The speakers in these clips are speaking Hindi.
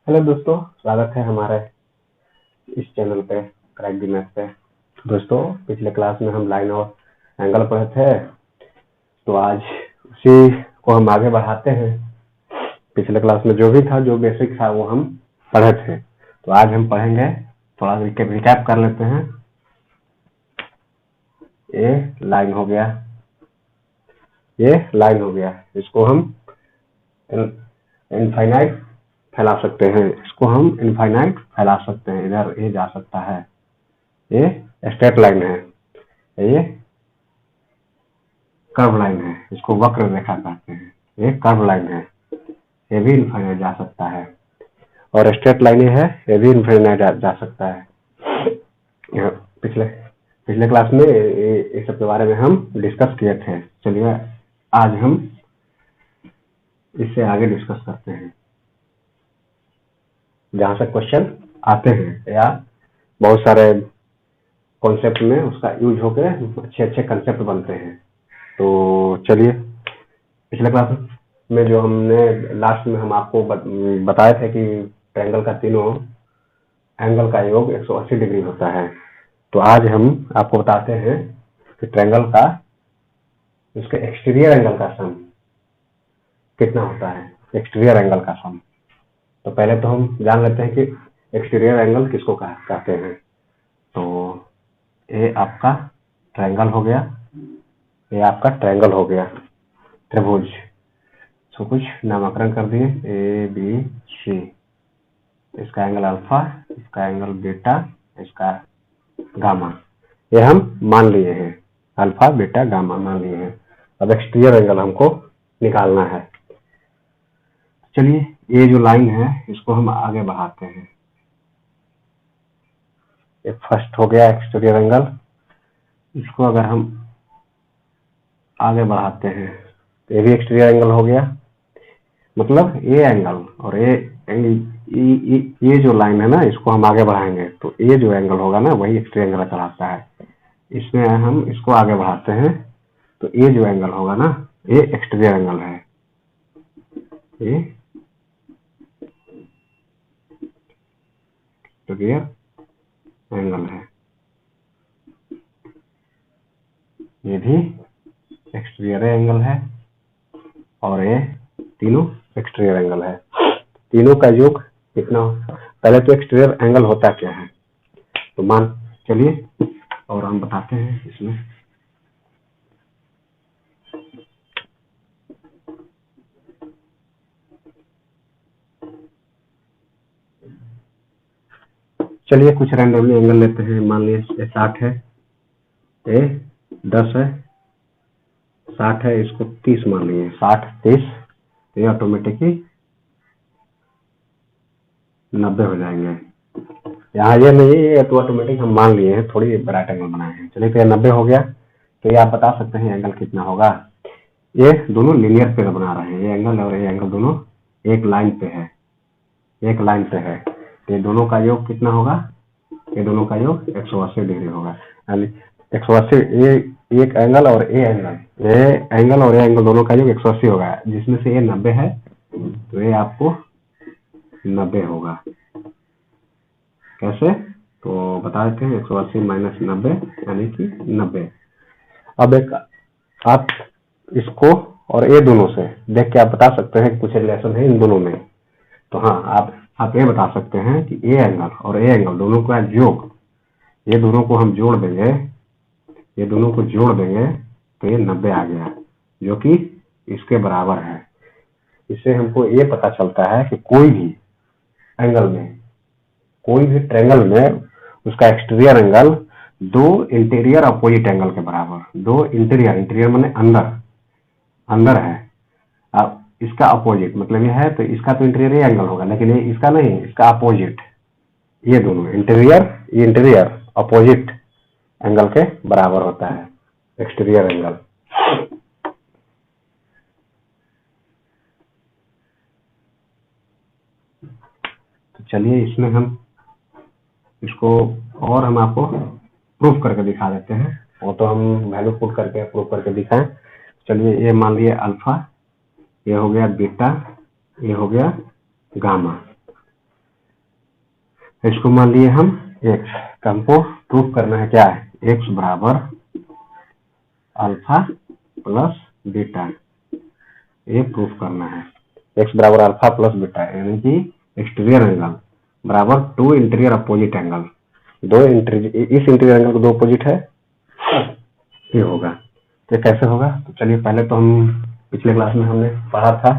हेलो दोस्तों, स्वागत है हमारे इस चैनल पे क्रैक द मैथ पे। दोस्तों, पिछले क्लास में हम लाइन और एंगल पढ़े थे, तो आज उसी को हम आगे बढ़ाते हैं। पिछले क्लास में जो भी था, जो बेसिक था, वो हम पढ़े थे। तो आज हम पढ़ेंगे, थोड़ा रिकैप कर लेते हैं। ये लाइन हो गया, ये लाइन हो गया। इसको हम इनफाइनाइट फैला सकते हैं, इसको हम इनफाइनाइट फैला सकते हैं। इधर ये जा सकता है, ये स्ट्रेट लाइन है, ये कर्व लाइन है, इसको वक्र रेखा कहते हैं। ये कर्व लाइन है, ये भी इनफाइनाइट जा सकता है। और स्ट्रेट लाइन है, ये भी इनफाइनाइट जा सकता है। पिछले क्लास में इस सब के बारे में हम डिस्कस किए थे। चलिए आज हम इससे आगे डिस्कस करते हैं, जहां से क्वेश्चन आते हैं या बहुत सारे कॉन्सेप्ट में उसका यूज होकर अच्छे अच्छे कंसेप्ट बनते हैं। तो चलिए, पिछले क्लास में जो हमने लास्ट में हम आपको बताए थे कि ट्रायंगल का तीनों एंगल का योग 180 डिग्री होता है। तो आज हम आपको बताते हैं कि ट्रायंगल का उसके एक्सटीरियर एंगल का सम कितना होता है, एक्सटीरियर एंगल का सम। तो पहले तो हम जान लेते हैं कि एक्सटीरियर एंगल किसको कहते हैं। तो ये आपका ट्रायंगल हो गया, ये आपका ट्रायंगल हो गया, त्रिभुज। तो कुछ नामकरण कर दिए, ए बी सी। इसका एंगल अल्फा, इसका एंगल बीटा, इसका गामा, ये हम मान लिए हैं। अल्फा बीटा गामा मान लिए हैं। अब एक्सटीरियर एंगल हमको निकालना है। चलिए, ये जो लाइन है इसको हम आगे बढ़ाते हैं। ये फर्स्ट हो गया एक्सटीरियर एंगल। इसको अगर हम आगे बढ़ाते हैं तो ये भी एक्सटीरियर एंगल हो गया। मतलब ये एंगल और ये जो लाइन है ना, इसको हम आगे बढ़ाएंगे तो ये जो एंगल होगा ना, वही एक्सटीरियर एंगल कहलाता है। इसमें हम इसको आगे बढ़ाते हैं तो ये जो एंगल होगा ना, ये एक्सटीरियर एंगल है। ये एक्सटीरियर एंगल है, ये भी एक्सटीरियर एंगल है, और ये तीनों एक्सटीरियर एंगल है। तीनों का योग कितना? पहले तो एक्सटीरियर एंगल होता क्या है तो मान चलिए, और हम बताते हैं इसमें। चलिए कुछ रैंडमली एंगल लेते हैं। मान लीजिए 60 है, ये 10 है, 60 है, इसको 30 मान लीजिए। 60 30, ये ऑटोमेटिकली 90 हो जाएंगे। यहाँ ये नहीं है, ये तो ऑटोमेटिक हम मान लिए हैं, थोड़ी राइट एंगल बनाए हैं। चलिए, तो ये 90 हो गया। तो ये आप बता सकते हैं एंगल कितना होगा। ये दोनों लीनियर पेयर बना रहे हैं, ये एंगल और ये एंगल दोनों एक लाइन पे है, एक लाइन पे है। ये दोनों का योग कितना होगा? ये दोनों का योग 180 डिग्री होगा। यानी 180, ये एक एंगल और ये एंगल, ये एंगल और ये एंगल दोनों का योग 180 होगा, जिसमें से ये 90 है, तो ये आपको 90 होगा। कैसे? तो बता देते हैं, 180 माइनस 90 यानी कि 90। अब एक आप इसको और ये दोनों से देख के आप बता सकते हैं कुछ रिलेशन है इन दोनों में। तो हाँ, आप ये बता सकते हैं कि ये एंगल और ये एंगल दोनों का योग, ये दोनों को हम जोड़ देंगे, ये दोनों को जोड़ देंगे तो ये 90 आ गया, जो कि इसके बराबर है। इससे हमको ये पता चलता है कि कोई भी एंगल में, कोई भी ट्रायंगल में उसका एक्सटीरियर एंगल दो इंटीरियर अपोजिट एंगल के बराबर, दो इंटीरियर माने अंदर, अंदर है। अब इसका अपोजिट मतलब यह है, तो इसका तो इंटीरियर एंगल होगा, लेकिन ये इसका नहीं, इसका अपोजिट। ये दोनों इंटीरियर अपोजिट एंगल के बराबर होता है एक्सटीरियर एंगल। तो चलिए, इसमें हम इसको और हम आपको प्रूफ करके दिखा देते हैं। वो तो हम वैल्यू पुट करके प्रूफ करके दिखाएं। चलिए, ये मान लिया अल्फा, ये हो गया बीटा, ये हो गया गामा। इसको मान लिए हम x, हमको प्रूफ करना है क्या है, x बराबर अल्फा प्लस बीटा, ये प्रूफ करना है। x बराबर अल्फा प्लस बीटा यानी कि एक्सटीरियर एंगल बराबर 2 इंटीरियर अपोजिट एंगल, इस इंटीरियर एंगल को 2 अपोजिट है, ये होगा। तो कैसे होगा, तो चलिए पहले तो हम पिछले क्लास में हमने पढ़ा था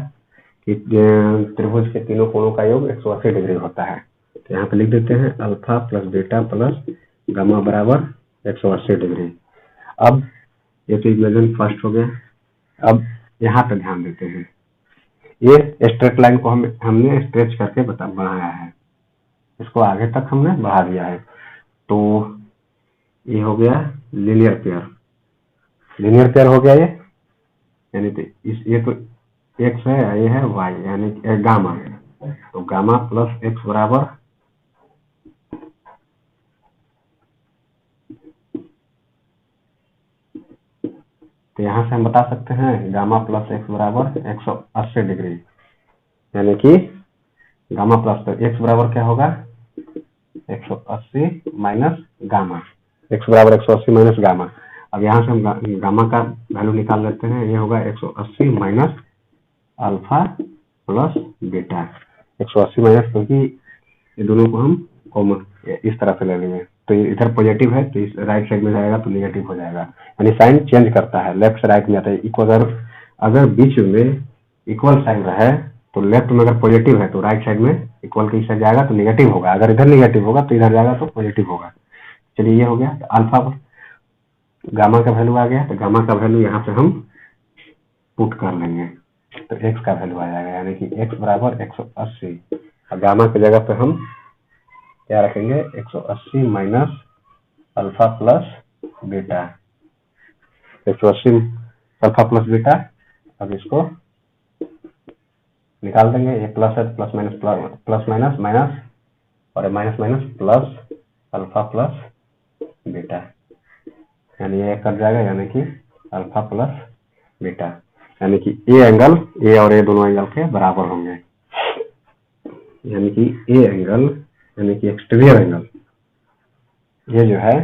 कि त्रिभुज के तीनों कोणों का योग 180 डिग्री होता है। तो यहाँ पे लिख देते हैं alpha plus beta plus gamma बराबर 180 डिग्री। अब ये तो इक्वेशन फर्स्ट हो गया। अब यहाँ पे ध्यान देते हैं, ये स्ट्रेट लाइन को हमने स्ट्रेच करके बनाया है, इसको आगे तक हमने बढ़ा दिया है। तो ये हो गया लीनियर पेयर हो गया ये, यानी ये तो x है, ये है y यानी गामा। तो गामा प्लस x बराबर तो यहाँ से हम बता सकते हैं गामा प्लस x बराबर 180 डिग्री, यानी कि गामा प्लस x बराबर क्या होगा 180 माइनस गामा, x बराबर 180 माइनस गामा। अब यहाँ से हम गामा का वैल्यू निकाल लेते हैं, ये होगा 180 minus alpha plus beta, 180 minus, क्योंकि ये दोनों को हम कॉमन इस तरह से ले लेंगे, तो इधर पॉजिटिव है तो इस राइट साइड में जाएगा तो नेगेटिव हो जाएगा, यानी साइन चेंज करता है, लेफ्ट से राइट में आता है। इक्वल अगर बीच में इक्वल साइन रहे तो लेफ्ट में अगर पॉजिटिव है तो राइट साइड में इक्वल के इस साइड जाएगा तो नेगेटिव होगा, अगर इधर नेगेटिव होगा तो इधर जाएगा तो पॉजिटिव होगा। चलिए ये हो गया, तो अल्फा गामा का वैल्यू आ गया, तो गामा का वैल्यू यहाँ पे हम पुट कर लेंगे, तो x का वैल्यू आ जाएगा, यानी कि x बराबर 180, और गामा की जगह पे हम क्या रखेंगे 180 minus alpha plus beta, 180 alpha plus beta. अब इसको निकाल देंगे, ये प्लस है प्लस माइनस माइनस और minus minus plus alpha plus beta, यानी ये कट जाएगा, यानी कि अल्फा प्लस बीटा, यानी कि ए एंगल ए और ए दोनों एंगल के बराबर होंगे, यानी कि ए एंगल यानी कि एक्सटीरियर एंगल ये जो है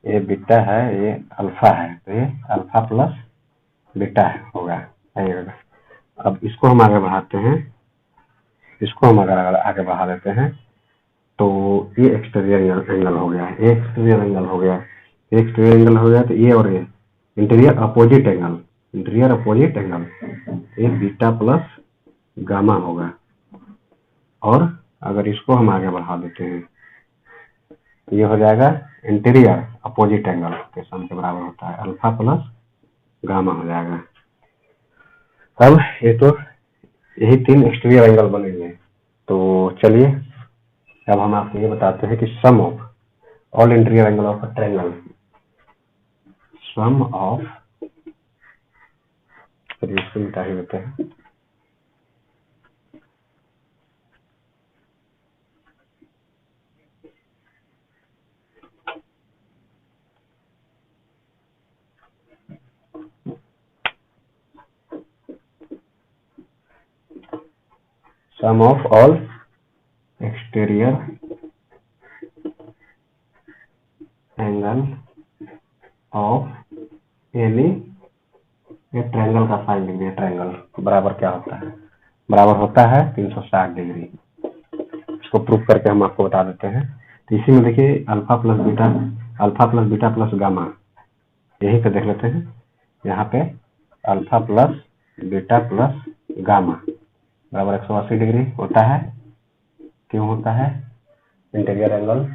ये बीटा है, ये अल्फा है, तो ये अल्फा प्लस बीटा होगा। अब इसको हम आगे बढ़ाते हैं, इसको हम अगर आगे बढ़ा देते हैं तो ये एक्सटीरियर एंगल हो गया, ये एक्सटीरियर एंगल हो गया, ये एक्सटीरियर एंगल हो गया, तो ये और ये इंटीरियर अपोजिट एंगल ये बीटा प्लस गामा होगा। और अगर इसको हम आगे बढ़ा देते हैं ये हो जाएगा इंटीरियर अपोजिट एंगल के सम के बराबर होता है, अल्फा प्लस गामा हो जाएगा। अब ये तो यही 3 एक्सटीरियर एंगल बनेंगे। तो चलिए अब हम आपको ये बताते हैं कि sum of all interior angle of a triangle, sum of, इसको मिटा ही देते हैं, sum of all exterior angle of any ये ट्रायंगल का फाइन डिग्री, ट्रायंगल बराबर क्या होता है, बराबर होता है 360 डिग्री। इसको प्रूफ करके हम आपको बता देते हैं। तो इसी में देखिए alpha plus beta plus gamma, यही पे देख लेते हैं, यहाँ पे alpha plus beta plus gamma बराबर 180 डिग्री होता है। क्यों होता है, interior angle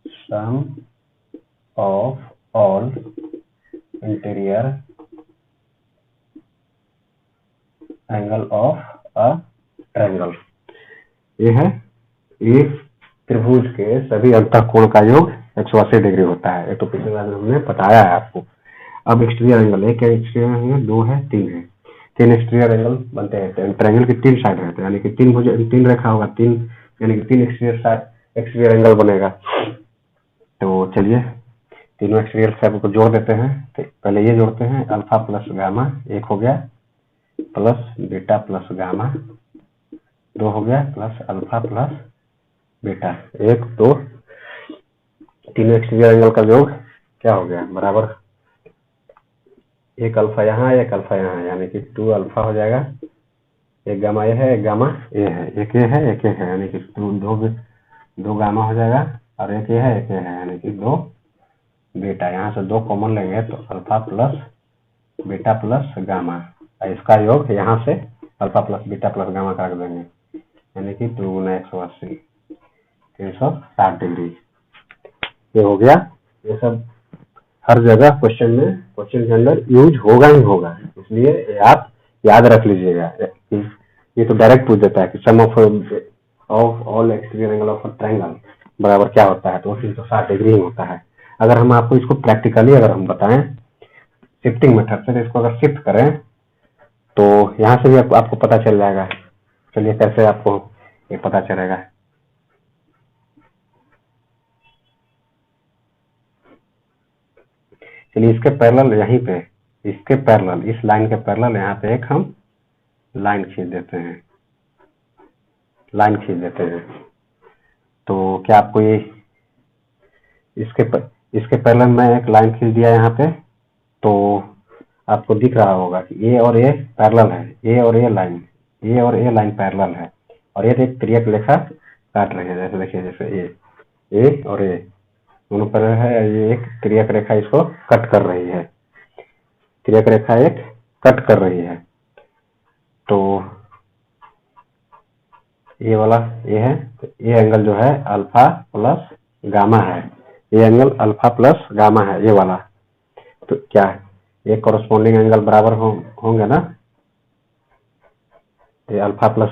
sum of all interior angle of a triangle, ये है एक त्रिभुज के सभी अंतःकोण का योग 180 डिग्री होता है। ये तो पिछले बार हमने बताया है आपको। अब एक्सटीरियर एंगल, एक एक्सटीरियर एंगल, 2 है, 3 है, 3 एक्सटीरियर एंगल बनते हैं। ट्रायंगल की 3 साइड रहते हैं, यानी कि 3 रेखा होगा, 3 यानी कि 3 एक्सटीरियर एंगल बनेगा। तो चलिए तीनों एक्सटीरियर साइड को जोड़ देते हैं। तो पहले ये जोड़ते हैं, अल्फा प्लस गामा एक हो गया, प्लस बीटा प्लस गामा 2 हो गया प्लस अल्फा प्लस बीटा, 1 2 तीनों एक्सटीरियर एंगल का योग क्या हो गया बराबर, एक अल्फा यहाँ एक अल्फा यहाँ, यानी कि 2 अल्फा हो जाएगा, एक गामा ए है एक गामा ए है, एक ए है एक ए है, यानी कि दो गामा हो जाएगा और एक ए है एक ए है, यानी कि 2 बीटा। यहाँ से 2 कॉमन लेंगे तो alpha plus beta plus gamma, इसका योग यहाँ से alpha plus beta plus gamma का रख देंगे, यानी कि 2 गुना 180 360 डिग्री। ये हो गया। ये सब हर जगह क्वेश्चन के अंदर यूज होगा ही होगा, इसलिए आप याद रख लीजिएगा। ये तो डायरेक्ट पूछ देता है कि sum of all exterior angle of a triangle बराबर क्या होता है, तो 360 डिग्री ही होता है। अगर हम आपको इसको प्रैक्टिकली अगर हम बताएं शिफ्टिंग मेथड से, तो इसको अगर शिफ्ट करें तो यहाँ से भी आपको पता चल जाएगा। चलिए कैसे आपको ये पता चलेगा। चलिए इसके पैरेलल यहीं पे, इसके पैरेलल इस लाइन के पैरेलल यहाँ पे एक हम लाइन खींच देते हैं, तो क्या आपको ये इसके पैरेलल में एक लाइन खींच दिया यहाँ पे, तो आपको दिख रहा होगा कि ए और ए पैरेलल है, ए और ए लाइन पैरेलल है, और ये एक तिर्यक रेखा काट रहे हैं। जैसे देखिए, जैसे ए और ए दोनों पैरेलल है, ये एक तिर्यक रेखा इसको कट कर रही है, तिर्यक रेखा एक कट कर रही है। तो ये वाला ये है, तो ये एंगल जो है अल्फा प्लस गामा है, ये एंगल अल्फा प्लस गामा है ये वाला। तो क्या है, ये कॉरस्पॉन्डिंग एंगल बराबर होंगे ना, ये अल्फा प्लस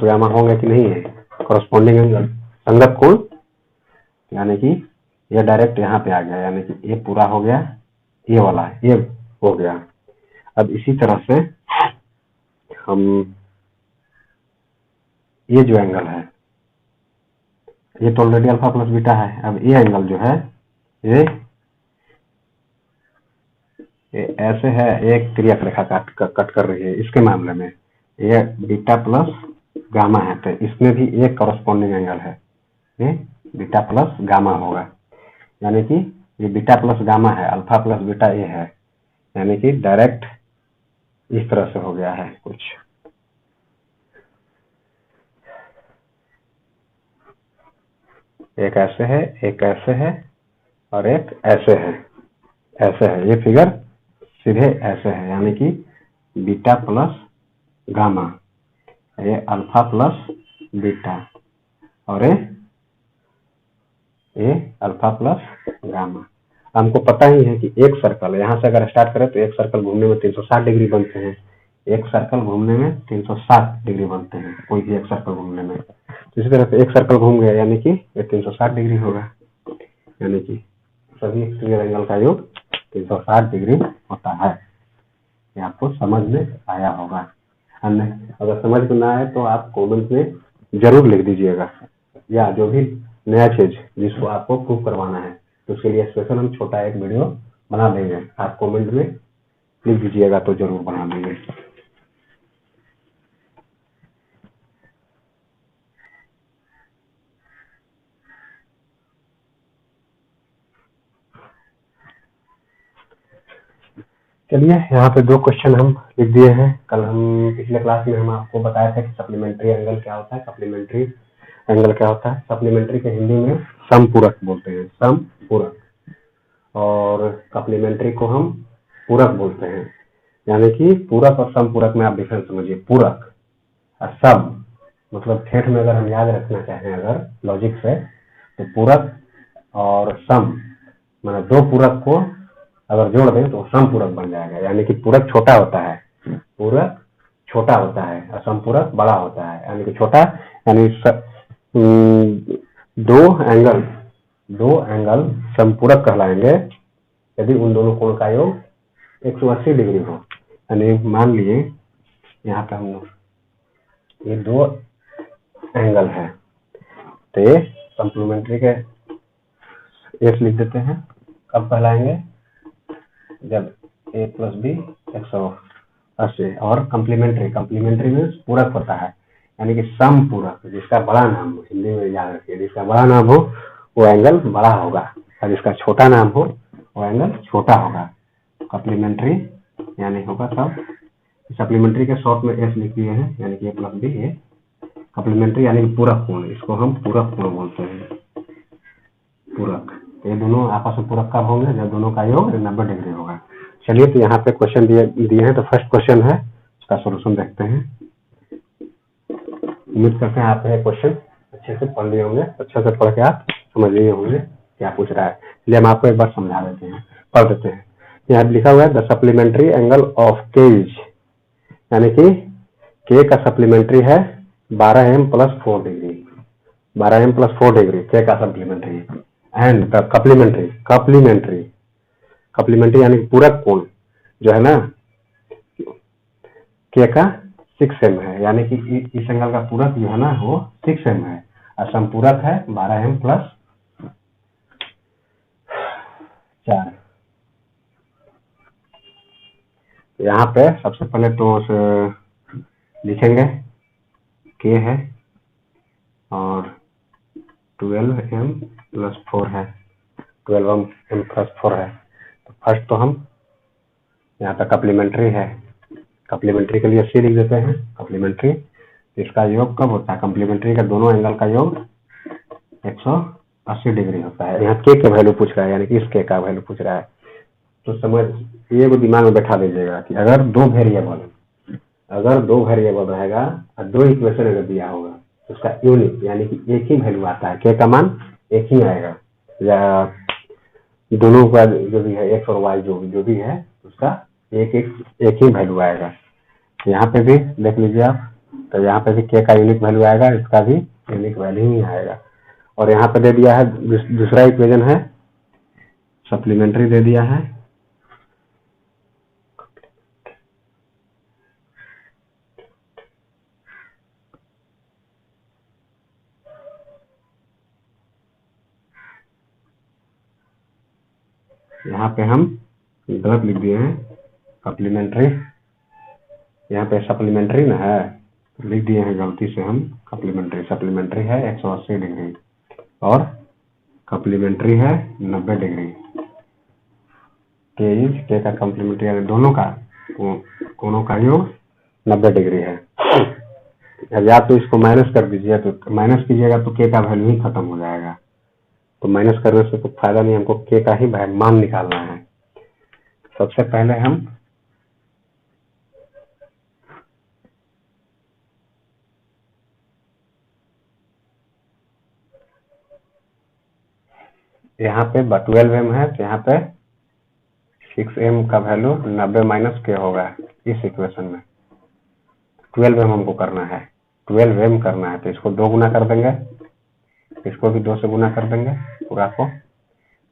गामा होंगे कि नहीं है कॉरस्पॉन्डिंग एंगल, संगत कोण, यानी कि ये डायरेक्ट यहाँ पे आ गया, यानी कि ये पूरा हो गया, ये वाला ये हो गया। अब इसी तरह से हम ये जो एंगल है, ये तो ऑलरेडी अल्फा प्लस बीटा है। अब ये एंगल जो है ये ऐसे है, एक तिर्यक रेखा कट कर रही है, इसके मामले में ये बीटा प्लस गामा है, तो इसमें भी एक कॉरस्पॉन्डिंग एंगल है, ये बीटा प्लस गामा होगा, यानी कि ये बीटा प्लस गामा है, अल्फा प्लस बीटा ये है, यानी कि डायरेक्ट इस तरह से हो गया है कुछ। एक ऐसे है, एक ऐसे है, और एक ऐसे है, ये फिगर सीधे ऐसे है, यानी कि बीटा प्लस गामा, ये अल्फा प्लस बीटा, और ये अल्फा प्लस गामा। हमको पता ही है कि एक सर्कल यहाँ से अगर स्टार्ट करें तो एक सर्कल घूमने में 360 डिग्री बनते हैं, एक सर्कल घूमने में 360 डिग्री बनते हैं, कोई भी एक सर्कल घूमने में। तो इसी तरह से एक सर्कल घूम गया, यानी कि ये 360 डिग्री होगा, यानी कि सभी एक्सटीरियर एंगल का योग 360 डिग्री होता है। ये आपको समझ में आया होगा। अगर समझ में ना आए तो आप कमेंट में जरूर लिख दीजिएगा, या जो भी नया चीज जिसको आपको प्रूफ करवाना है, तो उसके लिए स्पेशल हम छोटा एक वीडियो बना देंगे, आप कमेंट में लिख दीजिएगा तो जरूर बना देंगे। चलिए यहाँ पे 2 क्वेश्चन हम लिख दिए हैं। कल हम पिछले क्लास में हम आपको बताया था कि सप्लीमेंट्री एंगल क्या होता है, सप्लीमेंट्री के हिंदी में समपूरक बोलते हैं, समपूरक, और सप्लीमेंट्री को हम पूरक बोलते हैं। यानी कि पूरक और समपूरक में आप डिफरेंस समझिए। पूरक और सम मतलब ठेठ में अगर हम याद रखना चाहें अगर लॉजिक से, तो पूरक और सम मतलब 2 पूरक को अगर जोड़ दें तो समपूरक बन जाएगा। यानी कि पूरक छोटा होता है, और समपूरक बड़ा होता है। यानी कि छोटा यानी 2 एंगल समपूरक कहलाएंगे यदि उन दोनों कोण का योग 180 डिग्री हो। यानी मान लिए यहाँ पे हम ये 2 एंगल है, तो ये सप्लीमेंट्री के एक लिख देते हैं, कब कहलाएंगे, जब a प्लस बी 180, और कम्प्लीमेंट्री में पूरक होता है। यानी कि समपूरक, जिसका बड़ा नाम हो, हिंदी में याद रखिए, जिसका बड़ा नाम हो वो एंगल बड़ा होगा और जिसका छोटा नाम हो वो एंगल छोटा होगा। कप्लीमेंट्री यानी होगा सब, सप्लीमेंट्री के शॉर्ट में एस लिख दिए हैं, यानी कि प्लस बी। ये कप्लीमेंट्री यानी कि पूरक कोण, इसको हम पूरक कोण बोलते हैं। पूरक, ये दोनों आपस में पूरक कब होंगे? जब दोनों का योग 90 डिग्री होगा। चलिए, तो यहाँ पे क्वेश्चन दिए हैं, तो फर्स्ट क्वेश्चन है, इसका सोल्यूशन देखते हैं। उम्मीद करते हैं आप ये क्वेश्चन अच्छे से पढ़ लिए होंगे, अच्छे से पढ़ के आप समझ लिए होंगे क्या पूछ रहा है। इसलिए हम आपको एक बार समझा देते हैं, पढ़ देते हैं। यहाँ लिखा हुआ है द सप्लीमेंट्री एंगल ऑफ के इज, यानी कि के का सप्लीमेंट्री है 12m + 4 डिग्री, 12m + 4 डिग्री के का सप्लीमेंट्री। एंड द कप्लीमेंट्री यानी पूरक कोण जो है ना, के का 6m है, यानी कि इस एंगल का पूरक जो है ना वो 6m है और समपूरक है 12m + 4। यहाँ पे सबसे पहले तो लिखेंगे के है और 12m + 4 है, 12m + 4 है। तो फर्स्ट तो हम यहाँ पे कप्लीमेंट्री है, कप्लीमेंट्री के लिए सी लिख देते हैं। कप्लीमेंट्री इसका योग कब होता है? कम्प्लीमेंट्री का दोनों एंगल का योग 180 डिग्री होता है। यहाँ के वैल्यू पूछ रहा है, यानी कि इस के का वैल्यू पूछ रहा है। तो समझ ये को दिमाग में बैठा लीजिएगा कि अगर दो वेरिएबल रहेगा और दो इक्वेशन अगर दिया होगा तो उसका यूनिट यानी कि एक ही वैल्यू आता है, के का मान एक ही आएगा, या दोनों का जो भी है एक्स और वाई जो भी है उसका एक ही वैल्यू आएगा। यहाँ पे भी देख लीजिए आप, तो यहाँ पे भी के का यूनिक वैल्यू आएगा, इसका भी यूनिक वैल्यू ही आएगा। और यहाँ पे दे दिया है दूसरा इक्वेशन है, सप्लीमेंट्री दे दिया है। यहाँ पे हम गलत लिख दिए हैं कप्लीमेंट्री, यहाँ पे सप्लीमेंट्री ना है, लिख दिए हैं गलती से हम कप्लीमेंट्री। सप्लीमेंट्री है 180 डिग्री और कप्लीमेंट्री है 90 डिग्री। के का कम्प्लीमेंट्री यानी दोनों का कोणों का योग 90 डिग्री है। अब या तो इसको माइनस कर दीजिए, तो माइनस कीजिएगा तो के का वैल्यू ही खत्म हो जाएगा, तो माइनस करने से तो फायदा नहीं, हमको के का ही मान निकालना है। सबसे पहले हम यहाँ पे 12m है, तो यहाँ पे 6m का वैल्यू 90 - के होगा इस इक्वेशन में। 12m हमको करना है, 12m करना है, तो इसको 2 गुना कर देंगे, इसको भी 2 से गुना कर देंगे पूरा को,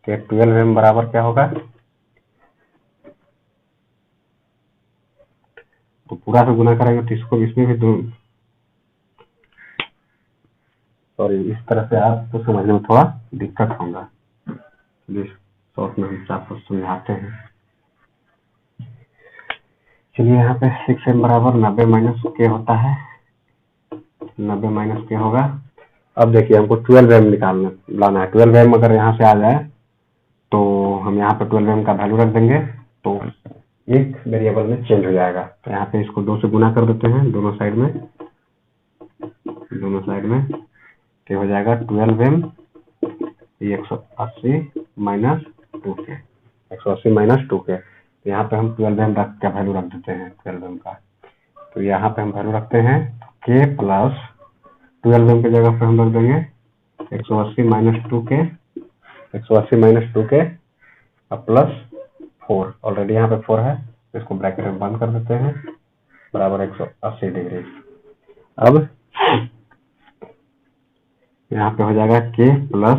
तो 12m बराबर क्या होगा, तो पूरा से गुना करेंगे तो इसको इसमें भी 2, सॉरी इस तरह से आपको समझने में थोड़ा दिक्कत होगा, शॉर्ट में हम आपको समझाते हैं। चलिए, यहाँ पे 6m बराबर 90 - के होता है, 90 - के होगा। अब देखिए हमको 12m लाना है। 12m अगर यहाँ से आ जाए तो हम यहाँ पे 12m का वैल्यू रख देंगे, तो एक वेरिएबल में चेंज हो जाएगा। तो यहाँ पे इसको 2 से गुना कर देते हैं दोनों साइड में, तो हो जाएगा 12m 180 - 2k, 180 - 2k। तो यहाँ पे हम 12m का वैल्यू रख देते हैं 12m का, तो यहाँ पे हम वैल्यू रखते हैं k प्लस 12m की जगह पे हम रख देंगे 180 - 2k, 180 - 2k और प्लस 4, ऑलरेडी यहाँ पे 4 है, इसको ब्रैकेट में बंद कर देते हैं, बराबर 180 डिग्री। अब यहाँ पे हो जाएगा k प्लस,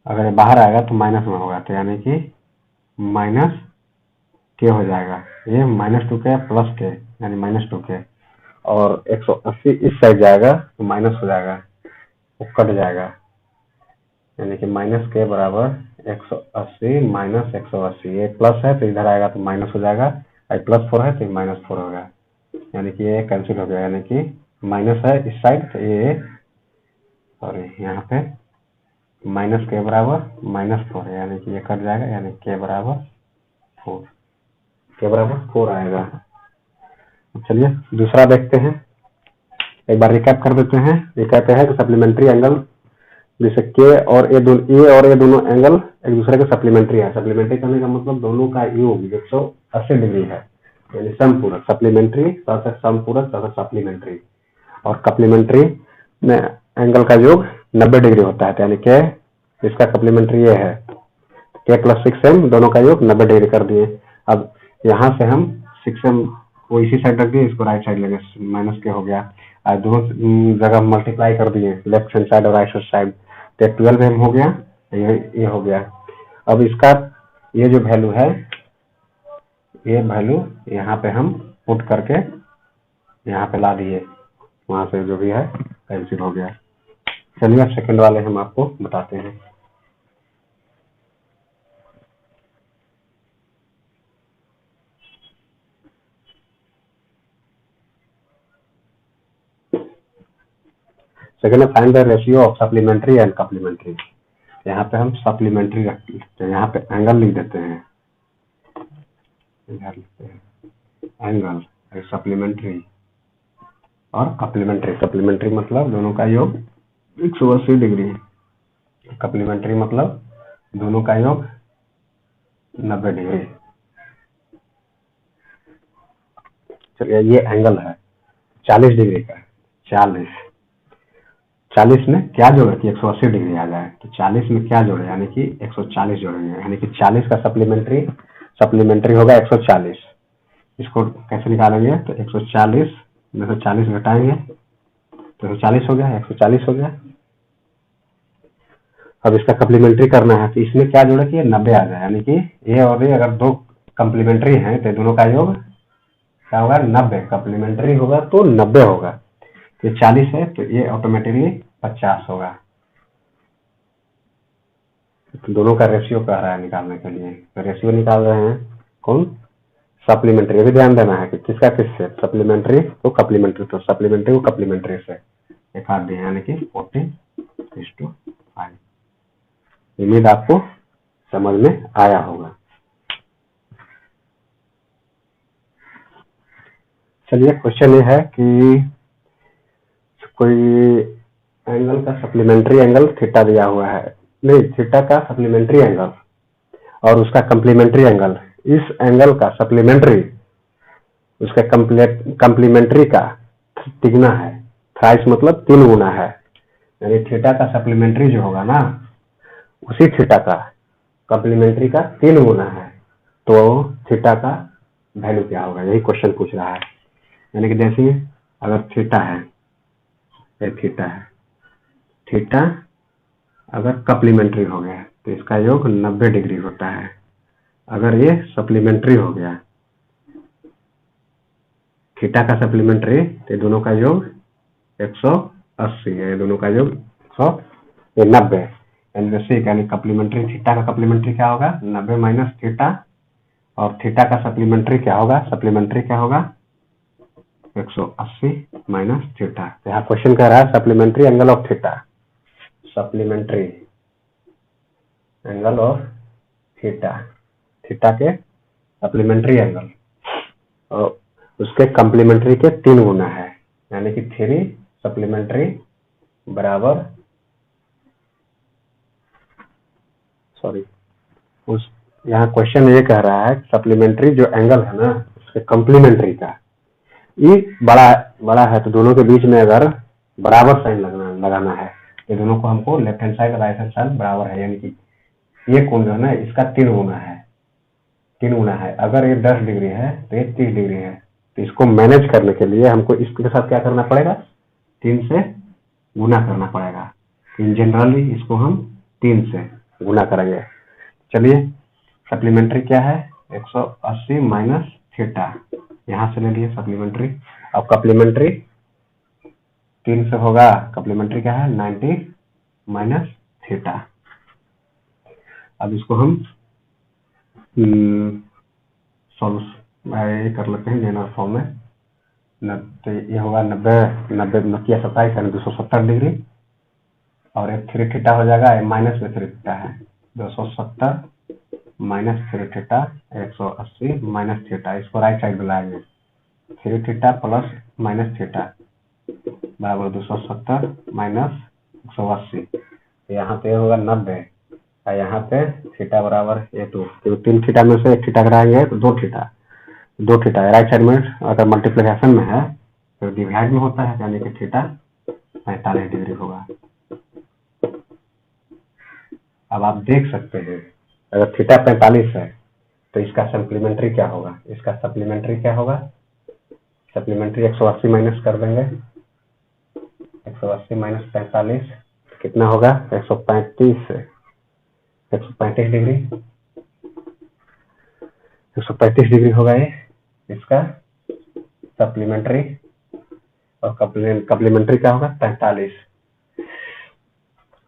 अगर बाहर आएगा तो माइनस में होगा, तो यानी कि माइनस के हो जाएगा, ये -2k प्लस के यानी -2k, और 180 इस साइड जाएगा तो माइनस हो जाएगा, वो कट जाएगा, यानी कि -k बराबर 180 - 180, ये प्लस है तो इधर आएगा तो माइनस हो जाएगा, और +4 है तो -4 होगा, यानी कि ये कैंसिल हो गया, यानी कि माइनस है इस साइड, तो ये सॉरी यहाँ पे माइनस के बराबर -4 है, यानी कि ये कट जाएगा, यानी के बराबर 4, के बराबर 4 आएगा। चलिए दूसरा देखते हैं, एक बार रिकैप कर देते हैं। ये कहते हैं कि सप्लीमेंट्री एंगल जैसे के और ए दोनों एंगल एक दूसरे के सप्लीमेंट्री है। सप्लीमेंट्री करने का मतलब दोनों का योग 180 डिग्री है, यानी समपूरक। सप्लीमेंट्री समपूरक सप्लीमेंट्री, और कप्लीमेंट्री में एंगल का योग 90 डिग्री होता है, यानी कि इसका सप्लीमेंट्री ये है के प्लस 6m, दोनों का योग 90 डिग्री कर दिए। अब यहाँ से हम 6m को इसी साइड रख दिए, इसको राइट साइड लेंगे, माइनस के हो गया, और दोनों जगह मल्टीप्लाई कर दिए, लेफ्ट हैंड साइड और राइट हैंड साइड, तो 12m हो गया, ये हो गया। अब इसका ये जो वैल्यू है, ये वैल्यू यहाँ पे हम पुट करके यहाँ पे ला दिए, वहां से जो भी है कैंसिल हो गया। चलिए अब सेकंड वाले हम आपको बताते हैं। सेकंड है find the ratio of supplementary and complementary. यहाँ पे हम सप्लीमेंट्री रख लेते हैं, यहाँ पे एंगल लिख देते हैं, इधर लिखते हैं एंगल, सप्लीमेंट्री और कप्लीमेंट्री। सप्लीमेंट्री मतलब दोनों का योग 180 डिग्री, कप्लीमेंट्री मतलब दोनों का योग 90 डिग्री। चलिए ये एंगल है 40 डिग्री का, 40 में क्या जोड़े कि 180 डिग्री आ जाए, तो 40 में क्या जोड़े, यानी कि 140 जोड़ेंगे, यानी कि 40 का सप्लीमेंट्री होगा 140। इसको कैसे निकालेंगे, तो 140 में से 40 घटाएंगे तो 140 हो गया, 140 हो गया। अब इसका कप्लीमेंट्री करना है, तो इसमें क्या जोड़े कि 90 आ जाए, यानी कि ये और ये अगर दो कम्प्लीमेंट्री हैं तो दोनों का योग क्या होगा, 90। कम्प्लीमेंट्री होगा तो 90 होगा, तो 40 है तो ये ऑटोमेटिकली 50 होगा। तो दोनों का रेशियो कह रहा है निकालने के लिए, तो रेशियो निकाल रहे हैं कौन, सप्लीमेंट्री। भी ध्यान देना है कि किसका किससे, सप्लीमेंट्री को कप्लीमेंट्री, तो सप्लीमेंट्री को कप्लीमेंट्री से काट दिए, यानी कि 40:5। उम्मीद आपको समझ में आया होगा। चलिए क्वेश्चन ये है कि कोई एंगल का सप्लीमेंट्री एंगल थीटा दिया हुआ है, नहीं थीटा का सप्लीमेंट्री एंगल और उसका कम्प्लीमेंट्री एंगल, इस एंगल का सप्लीमेंट्री उसका कम्प्लीमेंट्री का तिगुना है, थ्राइस मतलब 3 गुना है, यानी थीटा का सप्लीमेंट्री जो होगा ना, उसी थीटा का कम्प्लीमेंट्री का 3 गुना है, तो थीटा का वैल्यू क्या होगा, यही क्वेश्चन पूछ रहा है। यानी कि जैसे अगर थीटा है, ये थीटा है, थीटा अगर कप्लीमेंट्री हो गया तो इसका योग 90 डिग्री होता है। अगर ये सप्लीमेंट्री हो गया, थीटा का सप्लीमेंट्री, तो दोनों का योग 180 है, दोनों का योग 190, यानी कप्लीमेंट्री थीटा का कप्लीमेंट्री क्या होगा, 90 माइनस थीटा, और थीटा का सप्लीमेंट्री क्या होगा, सप्लीमेंट्री क्या होगा 180 माइनस थीटा। तो यहाँ क्वेश्चन कह रहा है supplementary angle of theta, supplementary angle of theta, theta के सप्लीमेंट्री एंगल और उसके कम्प्लीमेंट्री के 3 गुना है, यानी कि 3 सप्लीमेंट्री बराबर, सॉरी उस यहाँ क्वेश्चन ये कह रहा है सप्लीमेंट्री जो एंगल है ना उसके कम्प्लीमेंट्री का ये बड़ा है, तो दोनों के बीच में अगर बराबर साइन लगाना है, ये दोनों को हमको लेफ्ट हैंड साइड और राइट हैंड साइड बराबर है, यानी कि ये कोण जो है ना इसका 3 गुना है, 3 गुना है। अगर ये 10 डिग्री है तो ये 30 डिग्री है, तो इसको मैनेज करने के लिए हमको इसके साथ क्या करना पड़ेगा, 3 से गुना करना पड़ेगा। इन जनरली इसको हम 3 से गुना करेंगे। चलिए सप्लीमेंट्री क्या है, 180 माइनस थीटा, यहाँ से ले लिए सप्लीमेंट्री। अब कप्लीमेंट्री 3 से होगा, कप्लीमेंट्री क्या है 90 माइनस थीटा। अब इसको हम सॉल्व कर लेते हैं जनरल फॉर्म में, तो ये होगा 90 किया 27 यानी 270 डिग्री, और एक 3 थीटा हो जाएगा, माइनस में 3 थीटा है, 270 माइनस 3 थीटा 180 माइनस थीटा, इसको राइट साइड में लाएंगे, 3 थीटा प्लस माइनस थीटा बराबर 270 माइनस 180, यहाँ पे होगा 90, और यहाँ पे थीटा बराबर A2, तो 3 थीटा में से 1 थीटा कराएंगे तो 2 थीटा है, राइट साइड में अगर मल्टीप्लिकेशन में है तो डिवाइड में होता है, यानी कि थीटा 45 डिग्री होगा। अब आप देख सकते हैं अगर थीटा 45 है तो इसका सप्लीमेंट्री क्या होगा, सप्लीमेंट्री 180 माइनस कर देंगे, 180 माइनस 45 कितना होगा, 135 डिग्री, 135 डिग्री होगा ये इसका सप्लीमेंट्री, और कप्लीमेंट्री क्या होगा 45,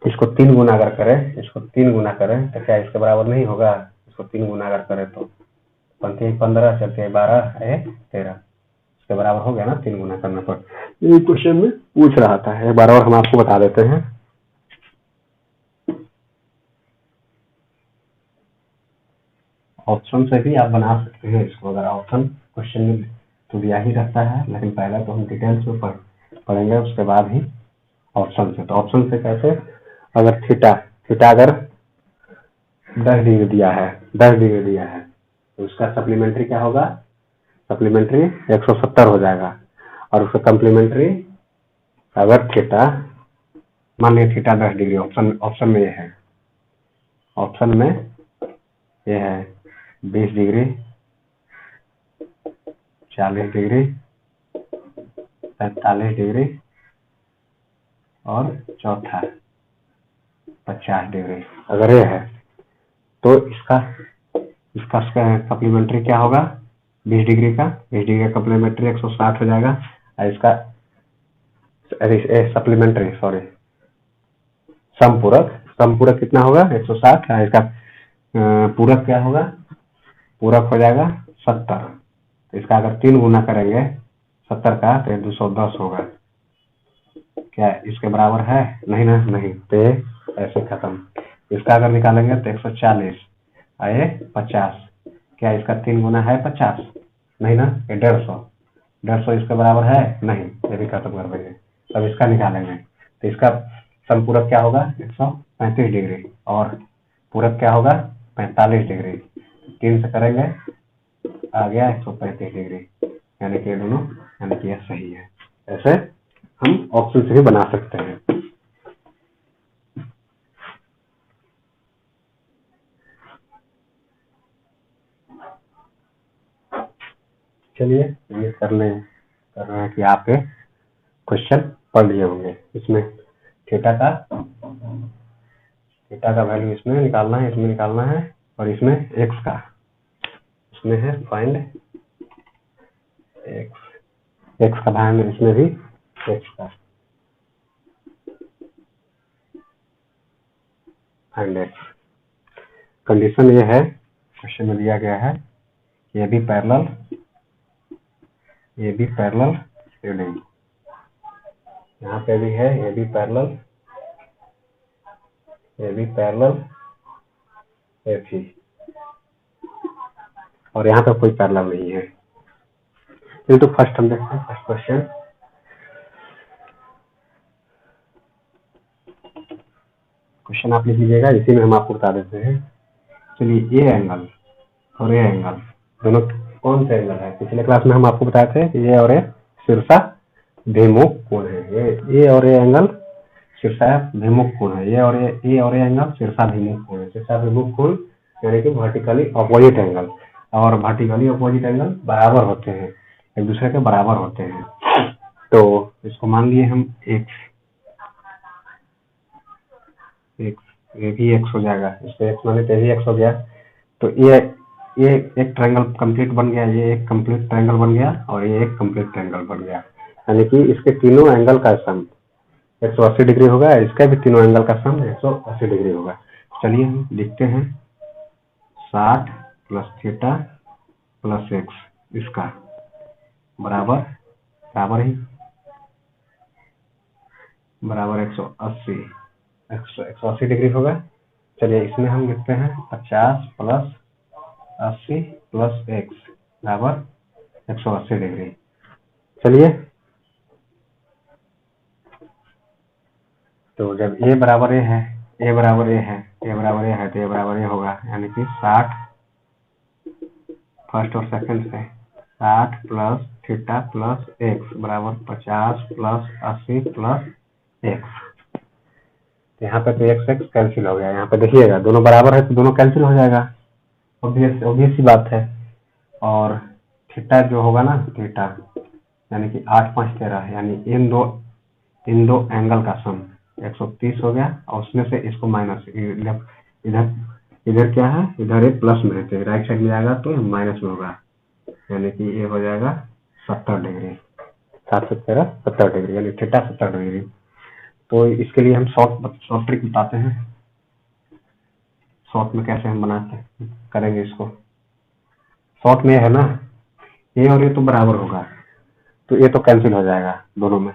इसको 3 गुना अगर करें तो क्या इसके बराबर नहीं होगा, इसको 3 गुना अगर करें तो 15 चलते 12 13, इसके बराबर हो गया ना 3 गुना करने पर। ये क्वेश्चन में पूछ रहा था, एक बार और हम आपको बता देते हैं। ऑप्शन से भी आप बना सकते हैं इसको, अगर ऑप्शन क्वेश्चन में तो दिया ही रहता है, लेकिन पहले तो हम डिटेल्स में पढ़ेंगे, उसके बाद ही ऑप्शन से। तो ऑप्शन से कैसे, अगर थीटा अगर 10 डिग्री दिया है तो उसका सप्लीमेंट्री क्या होगा, सप्लीमेंट्री 170 हो जाएगा, और उसका कम्प्लीमेंट्री अगर थीटा मान लिया थीटा 10 डिग्री, ऑप्शन में ये है, ऑप्शन में ये है 20 डिग्री, 40 डिग्री, 45 डिग्री, और चौथा 50 डिग्री, अगर ये है तो इसका सप्लीमेंट्री क्या होगा 20 डिग्री का सप्लीमेंट्री 160 हो जाएगा, और इसका सप्लीमेंट्री समपूरक कितना होगा 160, है इसका पूरक क्या होगा, पूरक हो जाएगा 70, तो इसका अगर 3 गुना करेंगे 70 का तो 210 होगा, क्या इसके बराबर है, नहीं, तो ऐसे खत्म। इसका अगर निकालेंगे तो 140 आए 50, क्या इसका 3 गुना है 50, नहीं ना, ये 150 इसके बराबर है, नहीं, ये भी खत्म कर देंगे। तब इसका निकालेंगे तो इसका समपूरक क्या होगा 135 डिग्री, और पूरक क्या होगा 45 डिग्री, 3 से करेंगे आ गया 135 डिग्री, यानी कि दोनों, यानी कि यह सही है। ऐसे हम ऑप्शन से भी बना सकते हैं। चलिए ये कर रहे हैं कि आप क्वेश्चन पढ़ लिए होंगे। इसमें थीटा का वैल्यू इसमें निकालना है, और इसमें एक्स का, इसमें है फाइंड एक्स का वैल्यू, इसमें भी एक्स का फाइंड एक्स। कंडीशन ये है, क्वेश्चन में दिया गया है ये भी पैरेलल रीडिंग, यहाँ पे भी है ये भी पैरेलल एफी, और यहाँ पे कोई पैरेलल नहीं है। तो फर्स्ट हम देखते हैं, फर्स्ट क्वेश्चन आप लिख लीजिएगा, इसी में हम आपको बता देते हैं। चलिए ये एंगल और ये एंगल दोनों कौन से एंगल है, पिछले क्लास में हम आपको बताए थे कि ये और ये शीर्षाभिमुख कोण है, ये और ये एंगल शीर्षाभिमुख कोण है, ये और ये एंगल शीर्षाभिमुख कोण है। शीर्षाभिमुख कोण यानी कि वर्टिकली अपोजिट एंगल, और वर्टिकली अपोजिट एंगल बराबर होते हैं, एक दूसरे के बराबर होते हैं। तो इसको मान लिए हम ये भी एक्स हो जाएगा, इसको एक्स माने तो भी एक्स हो गया। तो ये एक ट्रायंगल कंप्लीट बन गया, ये एक कंप्लीट ट्रायंगल बन गया, और ये एक कंप्लीट ट्रायंगल बन गया, यानी कि इसके तीनों एंगल का सम 180 डिग्री होगा, इसका भी तीनों एंगल का सम 180 डिग्री होगा। चलिए हम लिखते हैं 60 प्लस थीटा प्लस एक्स, इसका बराबर बराबर ही बराबर 180 180 डिग्री होगा। चलिए इसमें हम लिखते हैं 50 प्लस 80 प्लस x बराबर 180 डिग्री। चलिए तो जब a बराबर a है, a बराबर a है, a बराबर a है तो a बराबर a होगा, यानी कि 60 फर्स्ट और सेकंड से 60 प्लस थीटा प्लस एक्स बराबर 50 प्लस 80 प्लस एक्स। यहाँ पे तो एक्स एक्स कैंसिल हो गया, यहाँ पे देखिएगा दोनों बराबर है तो दोनों कैंसिल हो जाएगा, ऑब्वियस सी बात है। और थीटा जो होगा ना, थीटा यानी कि 8 5 13, यानी इन दो एंगल का सम 130 हो गया, और उसमें से इसको माइनस इधर इधर क्या है, इधर एक प्लस में है तो राइट साइड में जाएगा तो माइनस में होगा, यानी कि ये हो जाएगा 70 डिग्री। 7 से 13 70 डिग्री, यानी थीटा 70 डिग्री। तो इसके लिए हम शॉर्ट ट्रिक बताते हैं। शॉर्ट में कैसे हम करेंगे इसको। शॉर्ट में है ना, ये और ये तो बराबर होगा, तो ये तो कैंसिल हो जाएगा, दोनों में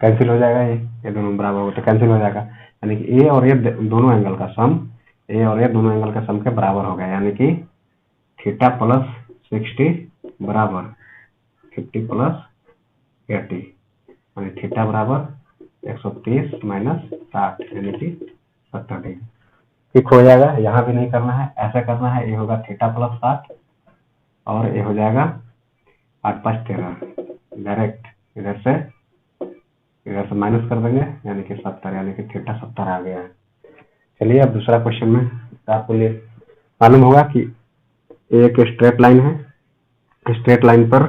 कैंसिल हो जाएगा, ये दोनों बराबर होगा तो कैंसिल हो जाएगा, यानी कि ए और ये दोनों एंगल का सम, ए और ये दोनों एंगल का सम के बराबर हो गया, यानी कि थीटा प्लस 60 बराबर 50 प्लस 80, यानी थीटा बराबर 130 माइनस 60, यानी कि 70 डिग्री। ठीक हो जाएगा। यहाँ भी नहीं करना है, ऐसा करना है, ये होगा थीटा प्लस 60 और ये हो जाएगा 8 5 13, डायरेक्ट इधर से माइनस कर देंगे, यानी कि 70, यानी कि थीटा 70 आ गया है। चलिए अब दूसरा क्वेश्चन में आपको ये मालूम होगा कि एक स्ट्रेट लाइन है, स्ट्रेट लाइन पर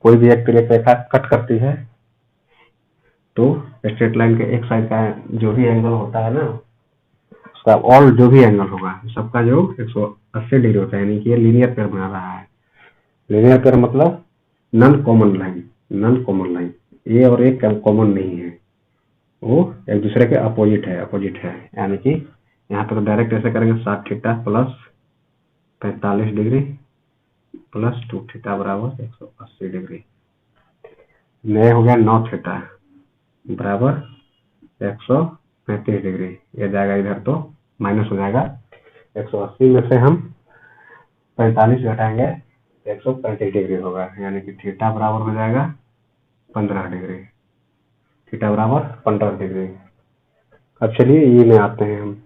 कोई भी एक रेखा कट करती है, तो स्ट्रेट लाइन के एक साइड का जो भी एंगल होता है ना, उसका ऑल जो भी एंगल होगा सबका जो 180 डिग्री होता है, यानी कि ये लीनियर पेयर बना रहा है। लीनियर पेयर मतलब नॉन कॉमन लाइन, ये और एक कॉमन नहीं है, वो एक दूसरे के अपोजिट है, यानी कि यहाँ पे तो डायरेक्ट ऐसे करेंगे 60 theta plus 45 degree plus 2 theta बराबर 180 डिग्री। नए हो गया 9 थीटा बराबर 135 डिग्री, ये जाएगा इधर तो माइनस हो जाएगा, 180 में से हम 45 घटाएंगे 135 डिग्री होगा, यानी कि थीटा बराबर हो जाएगा 15 डिग्री, थीटा बराबर 15 डिग्री। अब चलिए ये में आते हैं हम।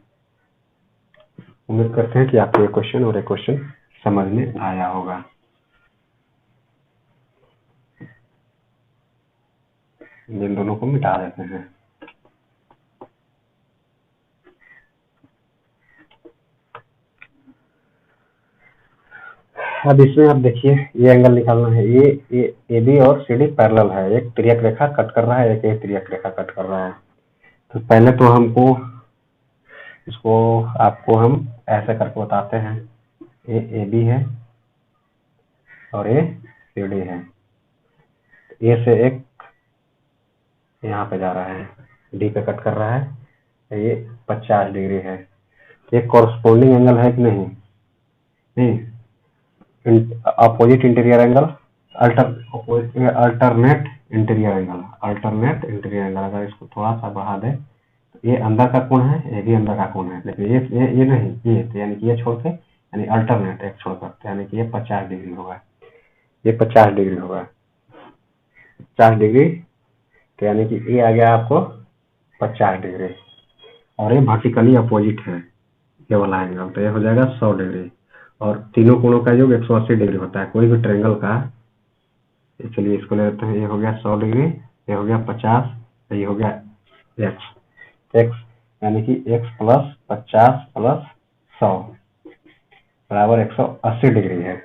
उम्मीद करते हैं कि आपको ये क्वेश्चन और ये क्वेश्चन समझ में आया होगा। इन दोनों को मिटा देते हैं। अब इसमें आप देखिए, ये एंगल निकालना है, ये ए बी और सी डी पैरेलल है, एक तिर्यक रेखा कट कर रहा है, एक तिर्यक रेखा कट कर रहा है। तो पहले तो हमको इसको आपको हम ऐसे करके बताते हैं, ये ए बी है और ये सी डी है, ए से एक यहाँ पे जा रहा है, डी पे कट कर रहा है, ये 50 डिग्री है। ये कॉरस्पॉन्डिंग एंगल है कि नहीं? Opposite interior angle, alternate interior angle, अगर इसको थोड़ा सा बढ़ा दे, ये अंदर का कोण है, ये भी अंदर का कोण है, लेकिन ये नहीं, ये तो यानी कि ये छोड़ के, यानी अल्टरनेट एक छोड़ कर, यानी कि ये 50 डिग्री होगा, ये 50 डिग्री होगा, 50 डिग्री, तो यानी कि ये आ गया आपको 50 डिग्री, और ये वर्टिकली अपोजिट है ये वाला एंगल, तो ये हो जाएगा 100 डिग्री, और तीनों कोणों का योग 180 डिग्री होता है कोई भी ट्रायंगल का। चलिए इसको ले लेते हैं, ये हो गया 100 डिग्री, ये हो गया 50, ये हो गया एक्स, यानी कि x प्लस 50 प्लस 100 बराबर 180 डिग्री है,